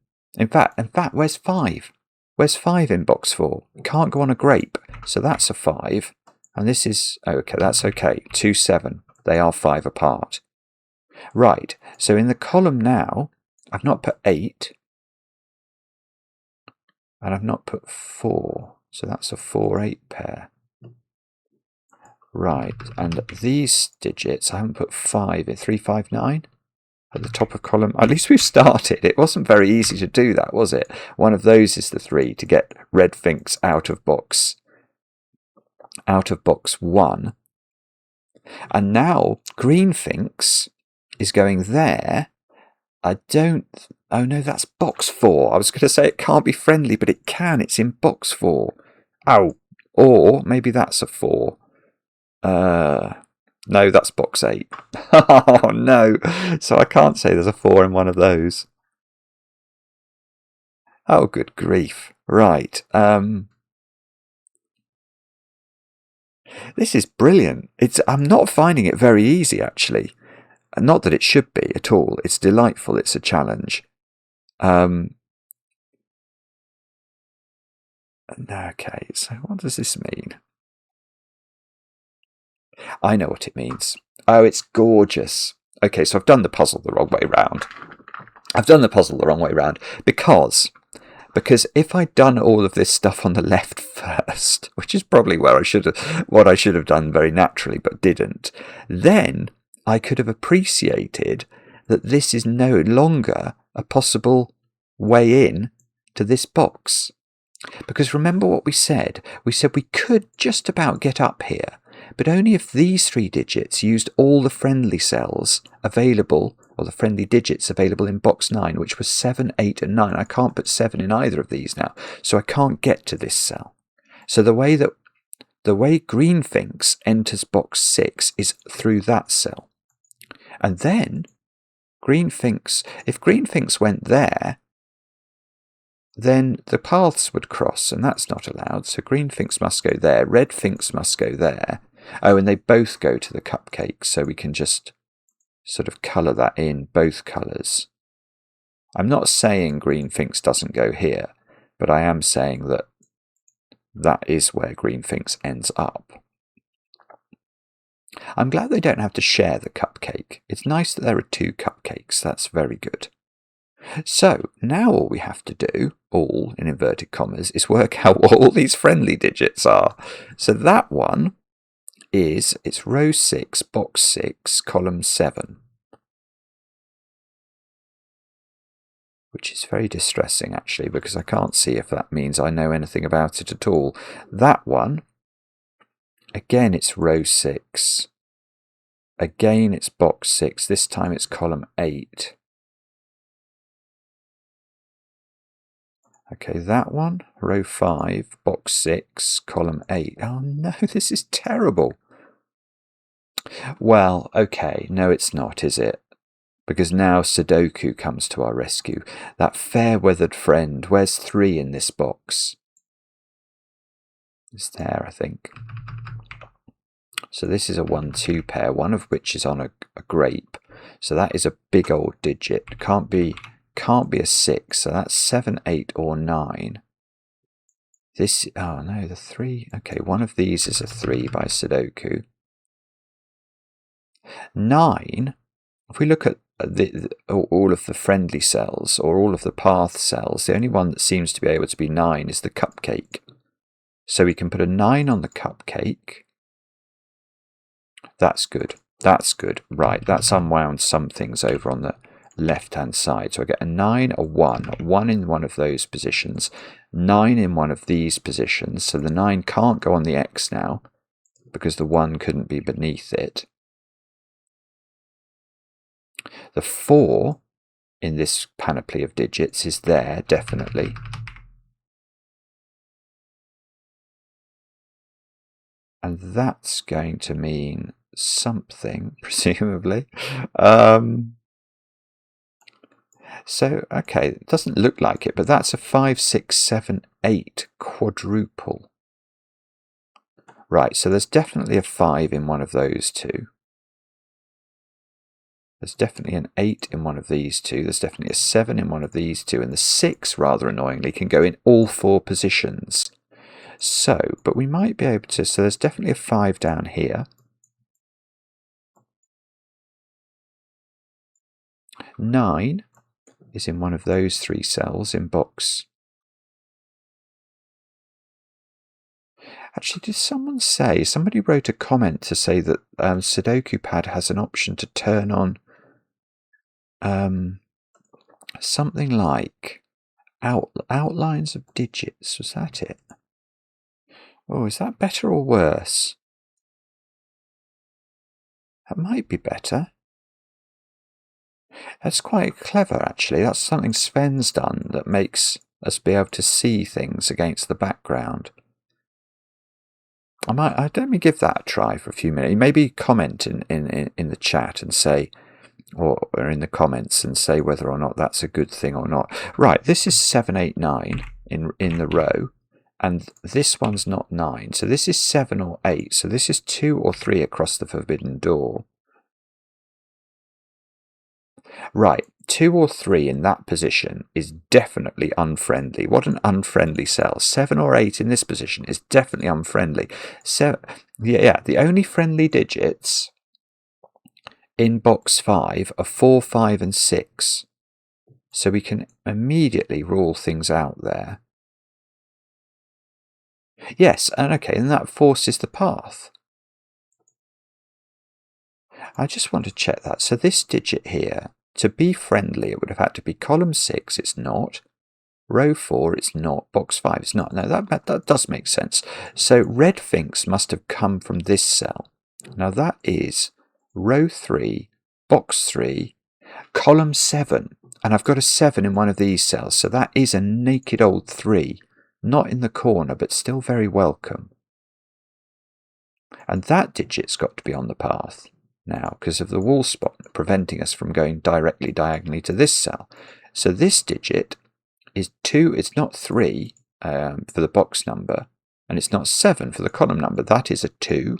fact, where's 5? Where's 5 in box 4? Can't go on a grape, so that's a 5. And this is, okay, that's okay, 2, 7. They are 5 apart. Right, so in the column now, I've not put 8. And I've not put 4. So that's a 4-8 pair. Right, and these digits, I haven't put 5 in. 3, 5, 9 at the top of column. At least we've started. It wasn't very easy to do that, was it? One of those is the 3 to get red Finkz out of box 1. And now green Finkz is going there. Oh no, that's box 4. I was going to say it can't be friendly, but it can. It's in box 4. Oh, or maybe that's a 4. No, that's box 8. Oh no, so I can't say there's a 4 in one of those. Oh, good grief. Right. This is brilliant. I'm not finding it very easy, actually. Not that it should be at all. It's delightful. It's a challenge. Okay, so what does this mean? I know what it means. Oh, it's gorgeous. Okay, so I've done the puzzle the wrong way round. Because if I'd done all of this stuff on the left first, which is probably what I should have done very naturally, but didn't, then I could have appreciated that this is no longer a possible way in to this box. Because remember what we said? We said we could just about get up here, but only if these 3 digits used all the friendly cells available, or the friendly digits available in box 9, which was 7, 8 and 9. I can't put 7 in either of these now, so I can't get to this cell. So the way green Finkz enters box 6 is through that cell. And then if green Finkz went there, then the paths would cross, and that's not allowed. So green Finkz must go there, red Finkz must go there. Oh, and they both go to the cupcake, so we can just sort of colour that in both colours. I'm not saying green Finkz doesn't go here, but I am saying that that is where green Finkz ends up. I'm glad they don't have to share the cupcake. It's nice that there are 2 cupcakes. That's very good. So now all we have to do, all in inverted commas, is work out what all these friendly digits are. So that one it's row 6, box 6, column 7. Which is very distressing, actually, because I can't see if that means I know anything about it at all. That one, again, it's row 6. Again, it's box 6. This time it's column 8. Okay, that one, row 5, box 6, column 8. Oh no, this is terrible. Well, okay, no it's not, is it? Because now Sudoku comes to our rescue. That fair-weathered friend. Where's 3 in this box? It's there, I think. So this is a 1-2 pair, one of which is on a grape. So that is a big old digit. Can't be a 6. So that's 7, 8, or 9. This, oh no, the 3. Okay, one of these is a 3 by Sudoku. 9. If we look at all of the friendly cells, or all of the path cells, the only one that seems to be able to be 9 is the cupcake. So we can put a 9 on the cupcake. That's good. That's good. Right, that's unwound some things over on the left-hand side. So I get a 9, a 1 in one of those positions, 9 in one of these positions. So the 9 can't go on the X now because the 1 couldn't be beneath it. The 4 in this panoply of digits is there, definitely. And that's going to mean something, presumably. So, okay, it doesn't look like it, but that's a 5, 6, 7, 8 quadruple. Right, so there's definitely a 5 in one of those two. There's definitely an 8 in one of these two. There's definitely a 7 in one of these two. And the 6, rather annoyingly, can go in all 4 positions. So, but we might be able to, so there's definitely a 5 down here. 9 is in one of those 3 cells in box. Actually, did someone say, somebody wrote a comment to say that Sudoku Pad has an option to turn on something like outlines of digits. Was that it? Oh, is that better or worse? That might be better. That's quite clever, actually. That's something Sven's done that makes us be able to see things against the background. Let me give that a try for a few minutes. Maybe comment in the chat and say, or in the comments and say whether or not that's a good thing or not. Right, this is 7, 8, 9 in the row. And this one's not 9, so this is 7 or 8. So this is 2 or 3 across the forbidden door. Right, 2 or 3 in that position is definitely unfriendly. What an unfriendly cell. 7 or 8 in this position is definitely unfriendly. So, yeah, the only friendly digits in box 5 are 4, 5, and 6. So we can immediately rule things out there. Yes, and okay, and that forces the path. I just want to check that. So this digit here, to be friendly, it would have had to be column 6, it's not. Row 4, it's not. Box 5, it's not. No, that does make sense. So red Finkz must have come from this cell. Now that is row 3, box 3, column 7. And I've got a 7 in one of these cells, so that is a naked old 3. Not in the corner, but still very welcome. And that digit's got to be on the path now because of the wall spot preventing us from going directly diagonally to this cell. So this digit is 2, it's not 3 for the box number, and it's not 7 for the column number. That is a 2.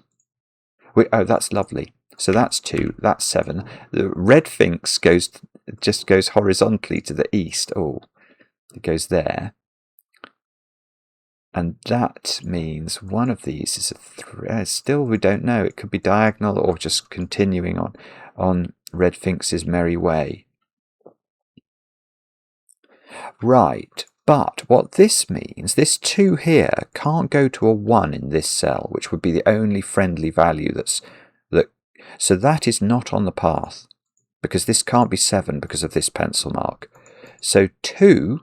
Oh, that's lovely. So that's 2, that's 7. The red Finkz just goes horizontally to the east. Oh, it goes there. And that means one of these is a 3. Still, we don't know. It could be diagonal or just continuing on red Finks's merry way. Right, but what this means, this 2 here can't go to a 1 in this cell, which would be the only friendly value so that is not on the path, because this can't be 7 because of this pencil mark. So 2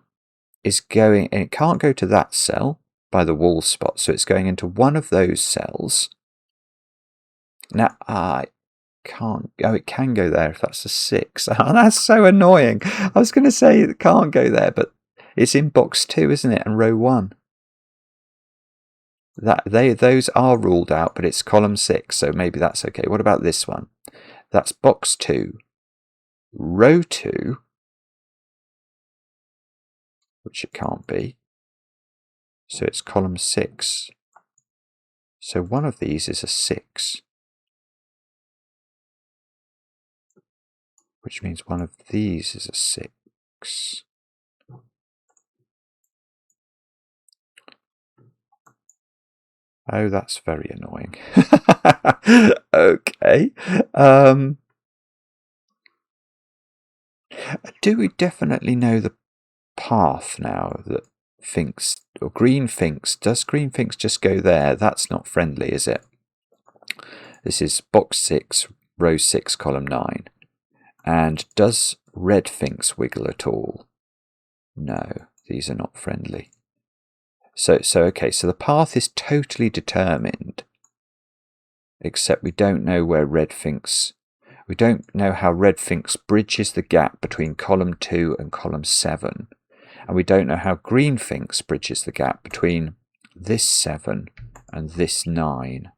is going, and it can't go to that cell by the wall spot, so it's going into one of those cells. Now, it can't go, it can go there if that's a 6. Oh, that's so annoying. I was going to say it can't go there, but it's in box 2, isn't it, and row 1. Those are ruled out, but it's column 6, so maybe that's okay. What about this one? That's box 2, row 2, which it can't be. So it's column 6. So one of these is a 6. Which means one of these is a 6. Oh, that's very annoying. Okay. Do we definitely know the path now that Finkz, or green Finkz, does green Finkz just go there? That's not friendly, is it? This is box 6, row 6, column 9. And does red Fink's wiggle at all? No, these are not friendly. So okay, so the path is totally determined, except we don't know where red Fink's... We don't know how red Fink's bridges the gap between column 2 and column 7. And we don't know how green Fink's bridges the gap between this 7 and this 9.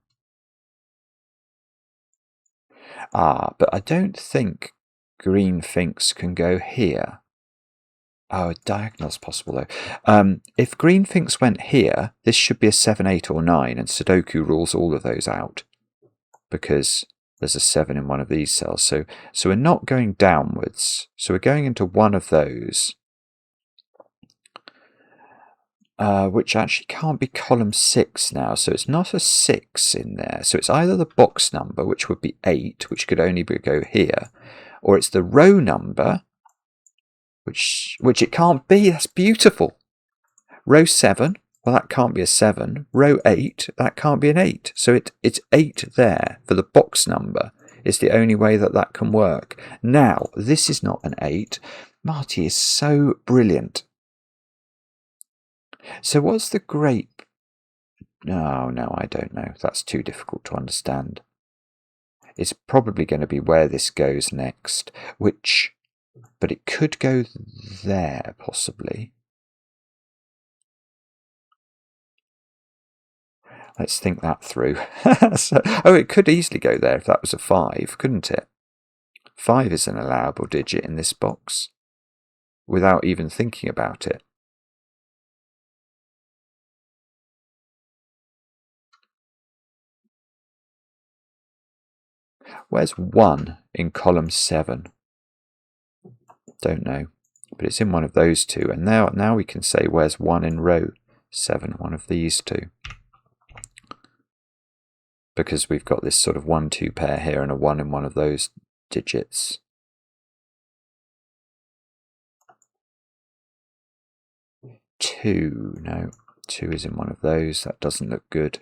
But I don't think green Fink's can go here. Oh, diagonal's possible though. If green Fink's went here, this should be a 7, 8 or 9, and Sudoku rules all of those out because there's a 7 in one of these cells. So we're not going downwards. So we're going into one of those, which actually can't be column 6 now. So it's not a 6 in there. So it's either the box number, which would be 8, which could only go here, or it's the row number, which it can't be. That's beautiful. Row 7, well, that can't be a 7. Row 8, that can't be an 8. So it's 8 there for the box number. It's the only way that can work. Now, this is not an 8. Marty is so brilliant. So what's the grape? No, I don't know. That's too difficult to understand. It's probably going to be where this goes next, but it could go there, possibly. Let's think that through. It could easily go there if that was a 5, couldn't it? 5 is an allowable digit in this box, without even thinking about it. Where's 1 in column 7? Don't know, but it's in one of those two. And now we can say where's 1 in row 7, one of these two. Because we've got this sort of 1-2 pair here and a 1 in one of those digits. Two, no, 2 is in one of those. That doesn't look good.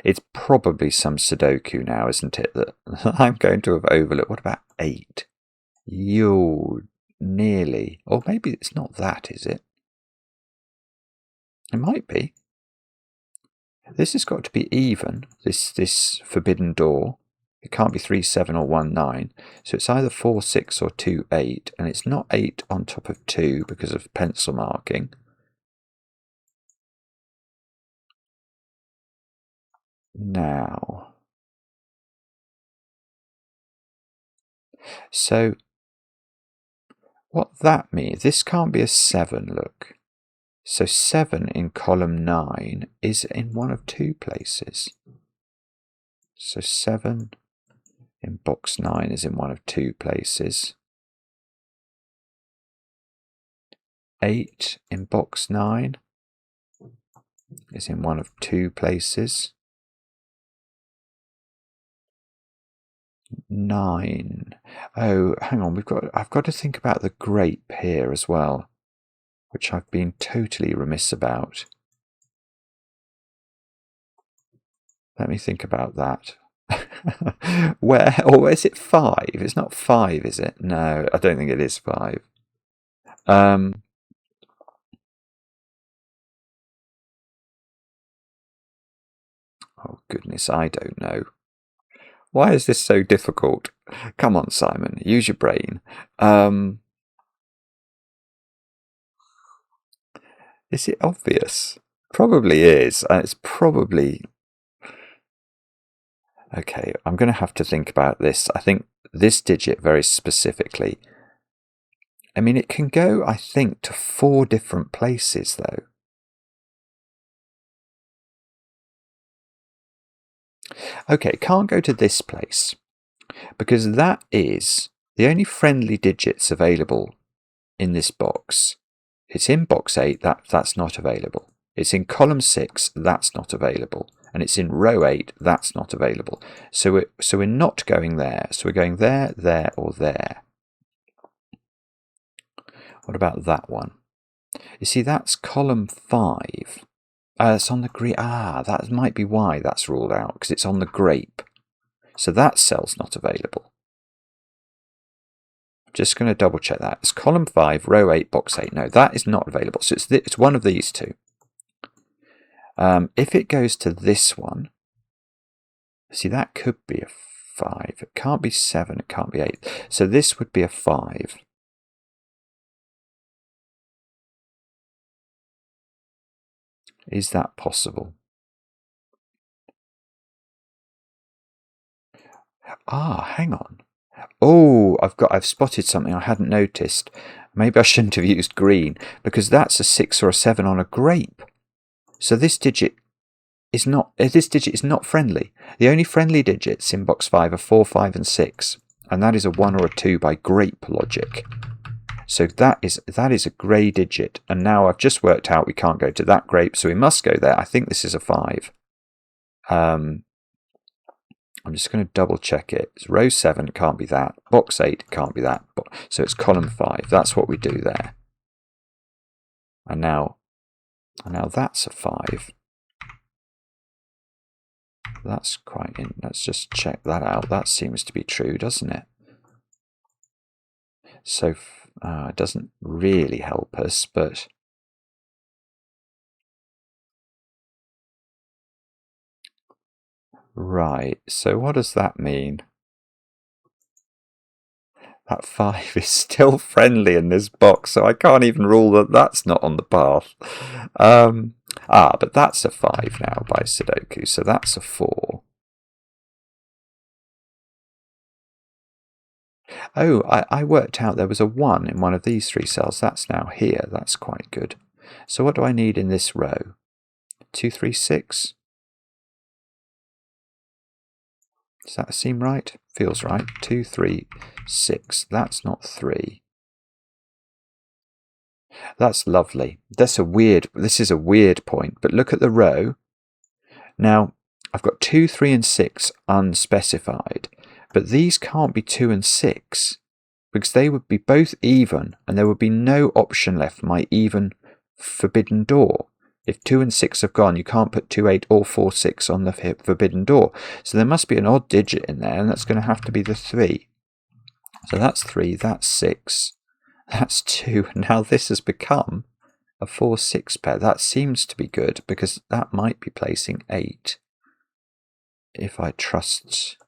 It's probably some Sudoku now, isn't it, that I'm going to have overlooked. What about 8? Yo, nearly. Or maybe it's not that, is it? It might be. This has got to be even, this forbidden door. It can't be 3, 7 or 1, 9. So it's either 4, 6 or 2, 8. And it's not 8 on top of 2 because of pencil marking. Now, so what that means, this can't be a 7, look. So 7 in column 9 is in one of 2 places. So 7 in box 9 is in one of 2 places. 8 in box 9 is in one of 2 places. 9. Oh, hang on, I've got to think about the grape here as well, which I've been totally remiss about. Let me think about that. Or is it 5? It's not 5, is it? No, I don't think it is 5. Oh goodness, I don't know. Why is this so difficult? Come on, Simon, use your brain. Is it obvious? Probably is, and it's probably... Okay, I'm going to have to think about this. I think this digit very specifically. I mean, it can go, I think, to 4 different places, though. Okay, it can't go to this place, because that is the only friendly digits available in this box. It's in box 8, that's not available. It's in column 6, that's not available. And it's in row 8, that's not available. So we're not going there. So we're going there, there, or there. What about that one? You see, that's column 5. It's on the green. That might be why that's ruled out, because it's on the grape. So that cell's not available. Just going to double check that. It's column 5, row 8, box 8. No, that is not available. So it's one of these two. If it goes to this one, see, that could be a 5. It can't be 7. It can't be 8. So this would be a 5. Is that possible? Ah, hang on. Oh, I've spotted something I hadn't noticed. Maybe I shouldn't have used green, because that's a 6 or a 7 on a grape. So this digit is not friendly. The only friendly digits in box 5 are 4, 5 and 6, and that is a 1 or a 2 by grape logic. So that is a grey digit, and now I've just worked out we can't go to that grape, so we must go there. I think this is a 5. I'm just going to double check it. It's row 7, it can't be that. Box 8, it can't be that. So it's column 5. That's what we do there. And now that's a 5. That's quite in. Let's just check that out. That seems to be true, doesn't it? So it doesn't really help us, but right. So what does that mean? That 5 is still friendly in this box, so I can't even rule that that's not on the path. But that's a 5 now by Sudoku, so that's a 4. Oh, I worked out there was a 1 in one of these 3 cells. That's now here. That's quite good. So what do I need in this row? 2, 3, 6? Does that seem right? Feels right. 2, 3, 6. That's not 3. That's lovely. This is a weird point, but look at the row. Now, I've got 2, 3 and 6 unspecified, but these can't be 2 and 6 because they would be both even and there would be no option left for my even forbidden door. If 2 and 6 have gone, you can't put 2, 8 or 4, 6 on the forbidden door. So there must be an odd digit in there, and that's going to have to be the 3. So that's 3, that's 6, that's 2. Now this has become a 4, 6 pair. That seems to be good because that might be placing 8. If I trust...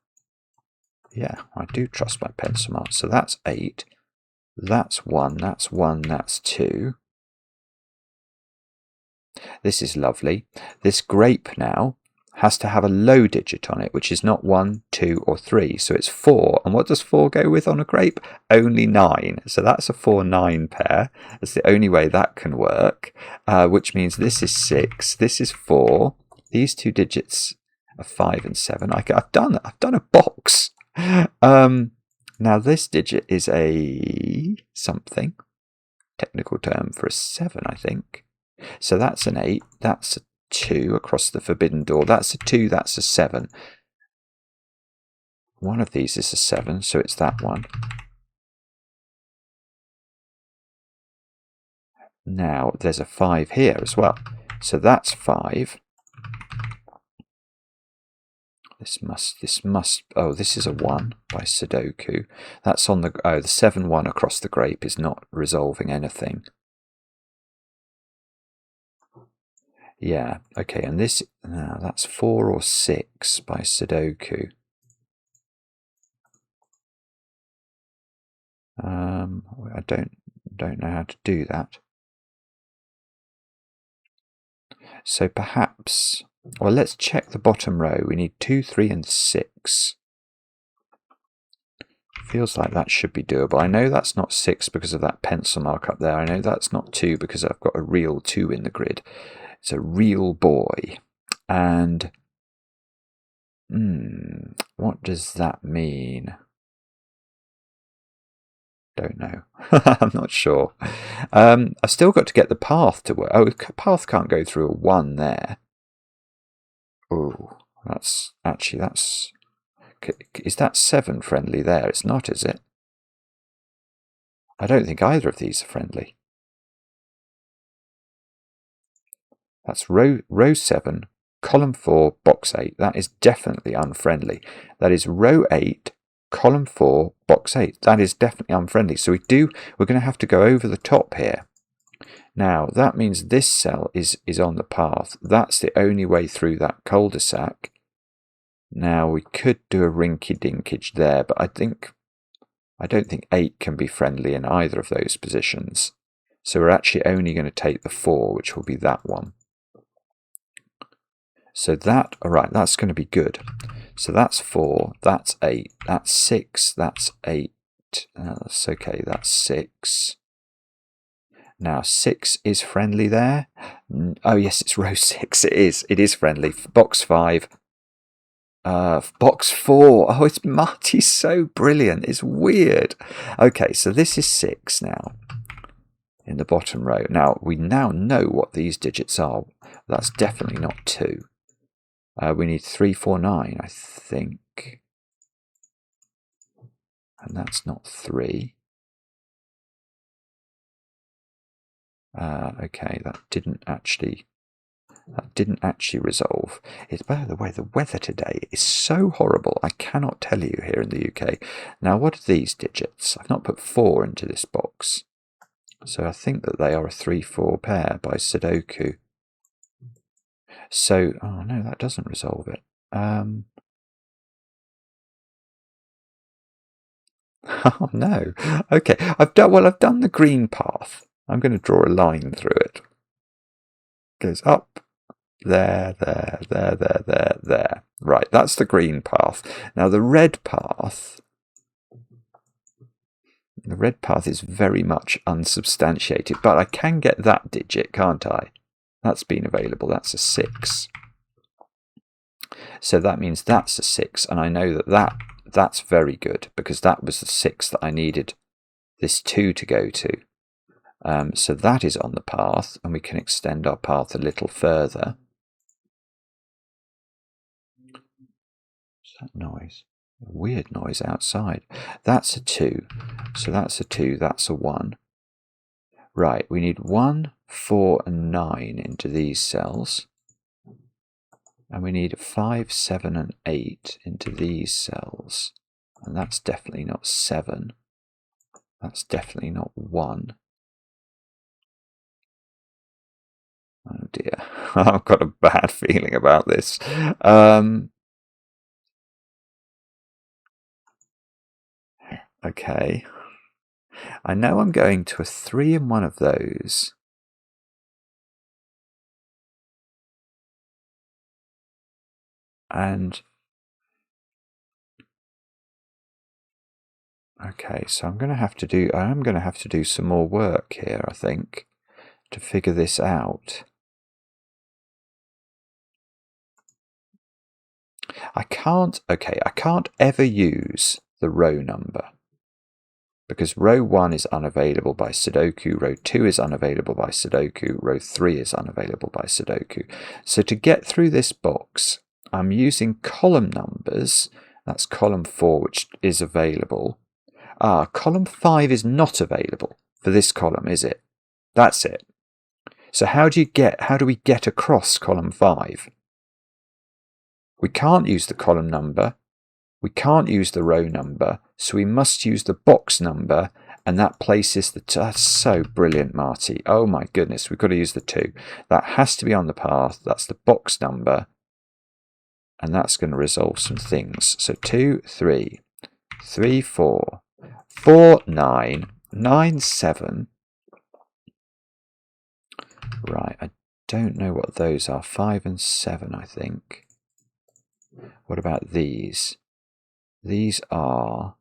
Yeah, I do trust my pencil mark. So that's 8. That's 1, that's 1, that's 2. This is lovely. This grape now has to have a low digit on it, which is not 1, 2 or 3. So it's 4. And what does 4 go with on a grape? Only 9. So that's a 4, 9 pair. That's the only way that can work, which means this is 6. This is 4. These two digits are 5 and 7. I've done a box. Now this digit is a something. Technical term for a 7, I think. So that's an 8, that's a 2 across the forbidden door, that's a 2, that's a 7. One of these is a 7, so it's that one. Now there's a 5 here as well, so that's 5. This must, oh, this is a 1 by Sudoku. That's on the 7-1 across the grape is not resolving anything. Yeah, okay, and this, that's 4 or 6 by Sudoku. I don't know how to do that. So perhaps, well, let's check the bottom row. We need 2, 3 and 6. Feels like that should be doable. I know that's not 6 because of that pencil mark up there. I know that's not 2 because I've got a real 2 in the grid. It's a real boy. And what does that mean? Don't know. I'm not sure. I've still got to get the path to work. Oh, the path can't go through a 1 there. Oh, that's... Is that 7 friendly there? It's not, is it? I don't think either of these are friendly. That's row 7, column 4, box 8. That is definitely unfriendly. That is row 8, Column 4, box 8. That is definitely unfriendly. So we're going to have to go over the top here. Now, that means this cell is on the path. That's the only way through that cul-de-sac. Now, we could do a rinky-dinkage there, but I don't think 8 can be friendly in either of those positions. So we're actually only going to take the 4, which will be that one. So that, all right, that's going to be good. So that's 4, that's 8, that's 6, that's 8. That's okay, that's 6. Now, 6 is friendly there. Oh, yes, it's row 6. It is friendly. Box 5. Box 4. Oh, it's Marty's so brilliant. It's weird. Okay, so this is 6 now in the bottom row. Now, we now know what these digits are. That's definitely not 2. We need 3, 4, 9, I think. And that's not 3. Okay, that didn't actually resolve. It's, by the way, the weather today is so horrible. I cannot tell you here in the UK. Now, what are these digits? I've not put 4 into this box. So I think that they are a 3-4 pair by Sudoku. So, oh no, that doesn't resolve it. Oh no. Okay, I've done the green path. I'm going to draw a line through it. Goes up, there. Right, that's the green path. Now the red path is very much unsubstantiated, but I can get that digit, can't I? That's been available. That's a 6. So that means that's a 6, and I know that's very good because that was the 6 that I needed this 2 to go to. So that is on the path, and we can extend our path a little further. What's that noise? A weird noise outside. That's a 2. So that's a 2, that's a 1. Right, we need 1, 4, and 9 into these cells. And we need 5, 7, and 8 into these cells. And that's definitely not 7. That's definitely not 1. Oh dear, I've got a bad feeling about this. Okay. I know I'm going to a 3 in one of those. And okay, so I'm going to have to do some more work here, I think, to figure this out. I can't ever use the row number because row 1 is unavailable by Sudoku, row 2 is unavailable by Sudoku, row 3 is unavailable by Sudoku. So to get through this box, I'm using column numbers. That's column 4, which is available. Column 5 is not available for this column, is it? That's it. So how do we get across column 5? We can't use the column number. We can't use the row number, so we must use the box number, and that places the... That's so brilliant, Marty. Oh my goodness, we've got to use the 2. That has to be on the path. That's the box number, and that's going to resolve some things. So 2, 3, 3, 4, 4, 9, 9, 7. Right, I don't know what those are. 5 and 7, I think. What about these? These are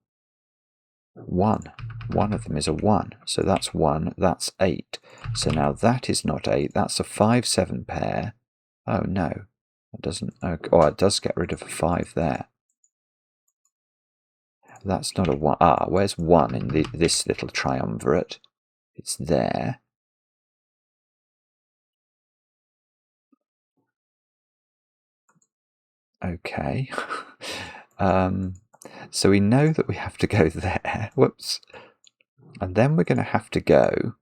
1. One of them is a 1. So that's 1. That's 8. So now that is not 8. That's a 5, 7 pair. Oh, no. It doesn't. Oh, it does get rid of a 5 there. That's not a 1. Where's 1 in this little triumvirate? It's there. Okay. So we know that we have to go there. Whoops. And then we're going to have to go.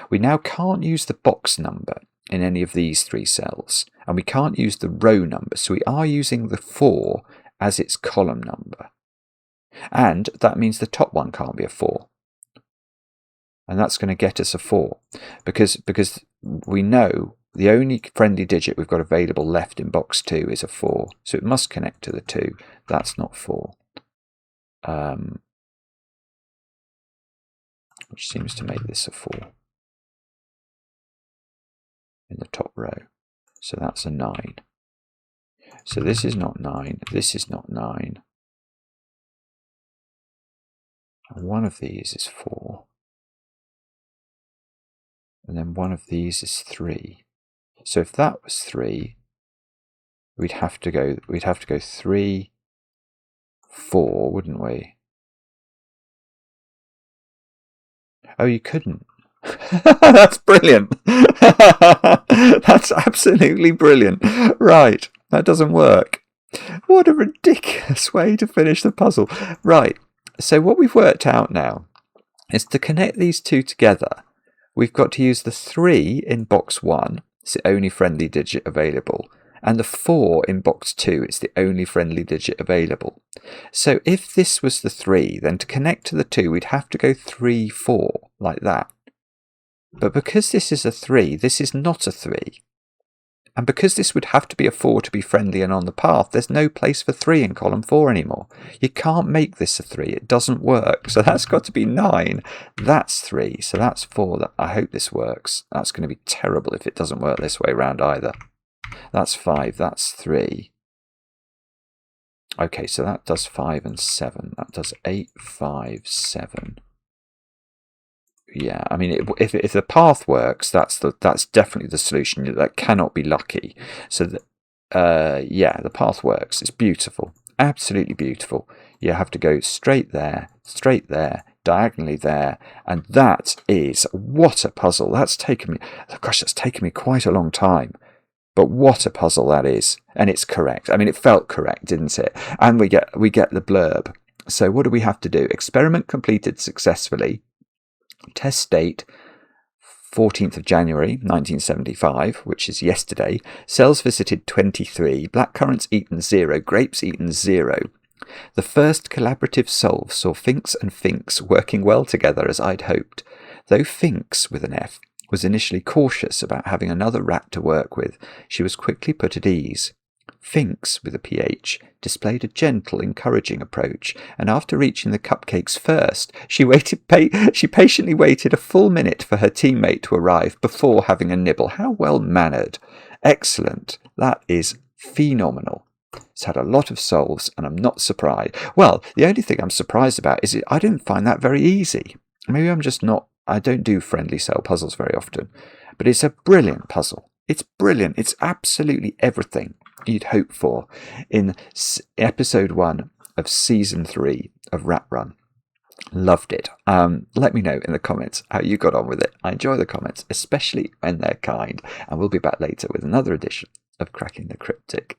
We now can't use the box number in any of these 3 cells. And we can't use the row number. So we are using the 4 as its column number. And that means the top one can't be a 4. And that's going to get us a 4 because we know the only friendly digit we've got available left in box 2 is a 4. So it must connect to the 2. That's not 4. Which seems to make this a 4 in the top row. So that's a 9. So this is not 9. This is not 9. And one of these is 4. And then one of these is 3. So if that was 3, we'd have to go 3, 4, wouldn't we? Oh, you couldn't. That's brilliant. That's absolutely brilliant. Right, that doesn't work. What a ridiculous way to finish the puzzle. Right, so what we've worked out now is to connect these two together, we've got to use the 3 in box 1, it's the only friendly digit available, and the 4 in box 2, it's the only friendly digit available. So if this was the 3, then to connect to the 2, we'd have to go 3, 4, like that. But because this is a 3, this is not a 3. And because this would have to be a 4 to be friendly and on the path, there's no place for 3 in column 4 anymore. You can't make this a 3. It doesn't work. So that's got to be 9. That's 3. So that's 4. I hope this works. That's going to be terrible if it doesn't work this way around either. That's 5. That's 3. Okay, so that does 5 and 7. That does 8, 5, 7. Yeah, I mean, if the path works, that's definitely the solution. That cannot be lucky. So, yeah, the path works. It's beautiful, absolutely beautiful. You have to go straight there, diagonally there, and that is, what a puzzle. That's taken me quite a long time. But what a puzzle that is, and it's correct. I mean, it felt correct, didn't it? And we get the blurb. So what do we have to do? Experiment completed successfully. Test date 14th of January 1975, which is yesterday. Cells visited 23, blackcurrants eaten 0, grapes eaten 0. The first collaborative solve saw Finkz and Phinx working well together as I'd hoped. Though Finkz, with an F, was initially cautious about having another rat to work with, she was quickly put at ease. Finkz, with a PH, displayed a gentle, encouraging approach, and after reaching the cupcakes first, she patiently waited a full minute for her teammate to arrive before having a nibble. How well-mannered. Excellent. That is phenomenal. It's had a lot of solves, and I'm not surprised. Well, the only thing I'm surprised about is I didn't find that very easy. Maybe I'm just not... I don't do friendly cell puzzles very often, but it's a brilliant puzzle. It's brilliant. It's absolutely everything you'd hope for in episode 1 of season 3 of Rat Run. Loved it. Let me know in the comments how you got on with it. I enjoy the comments, especially when they're kind, and we'll be back later with another edition of Cracking the Cryptic.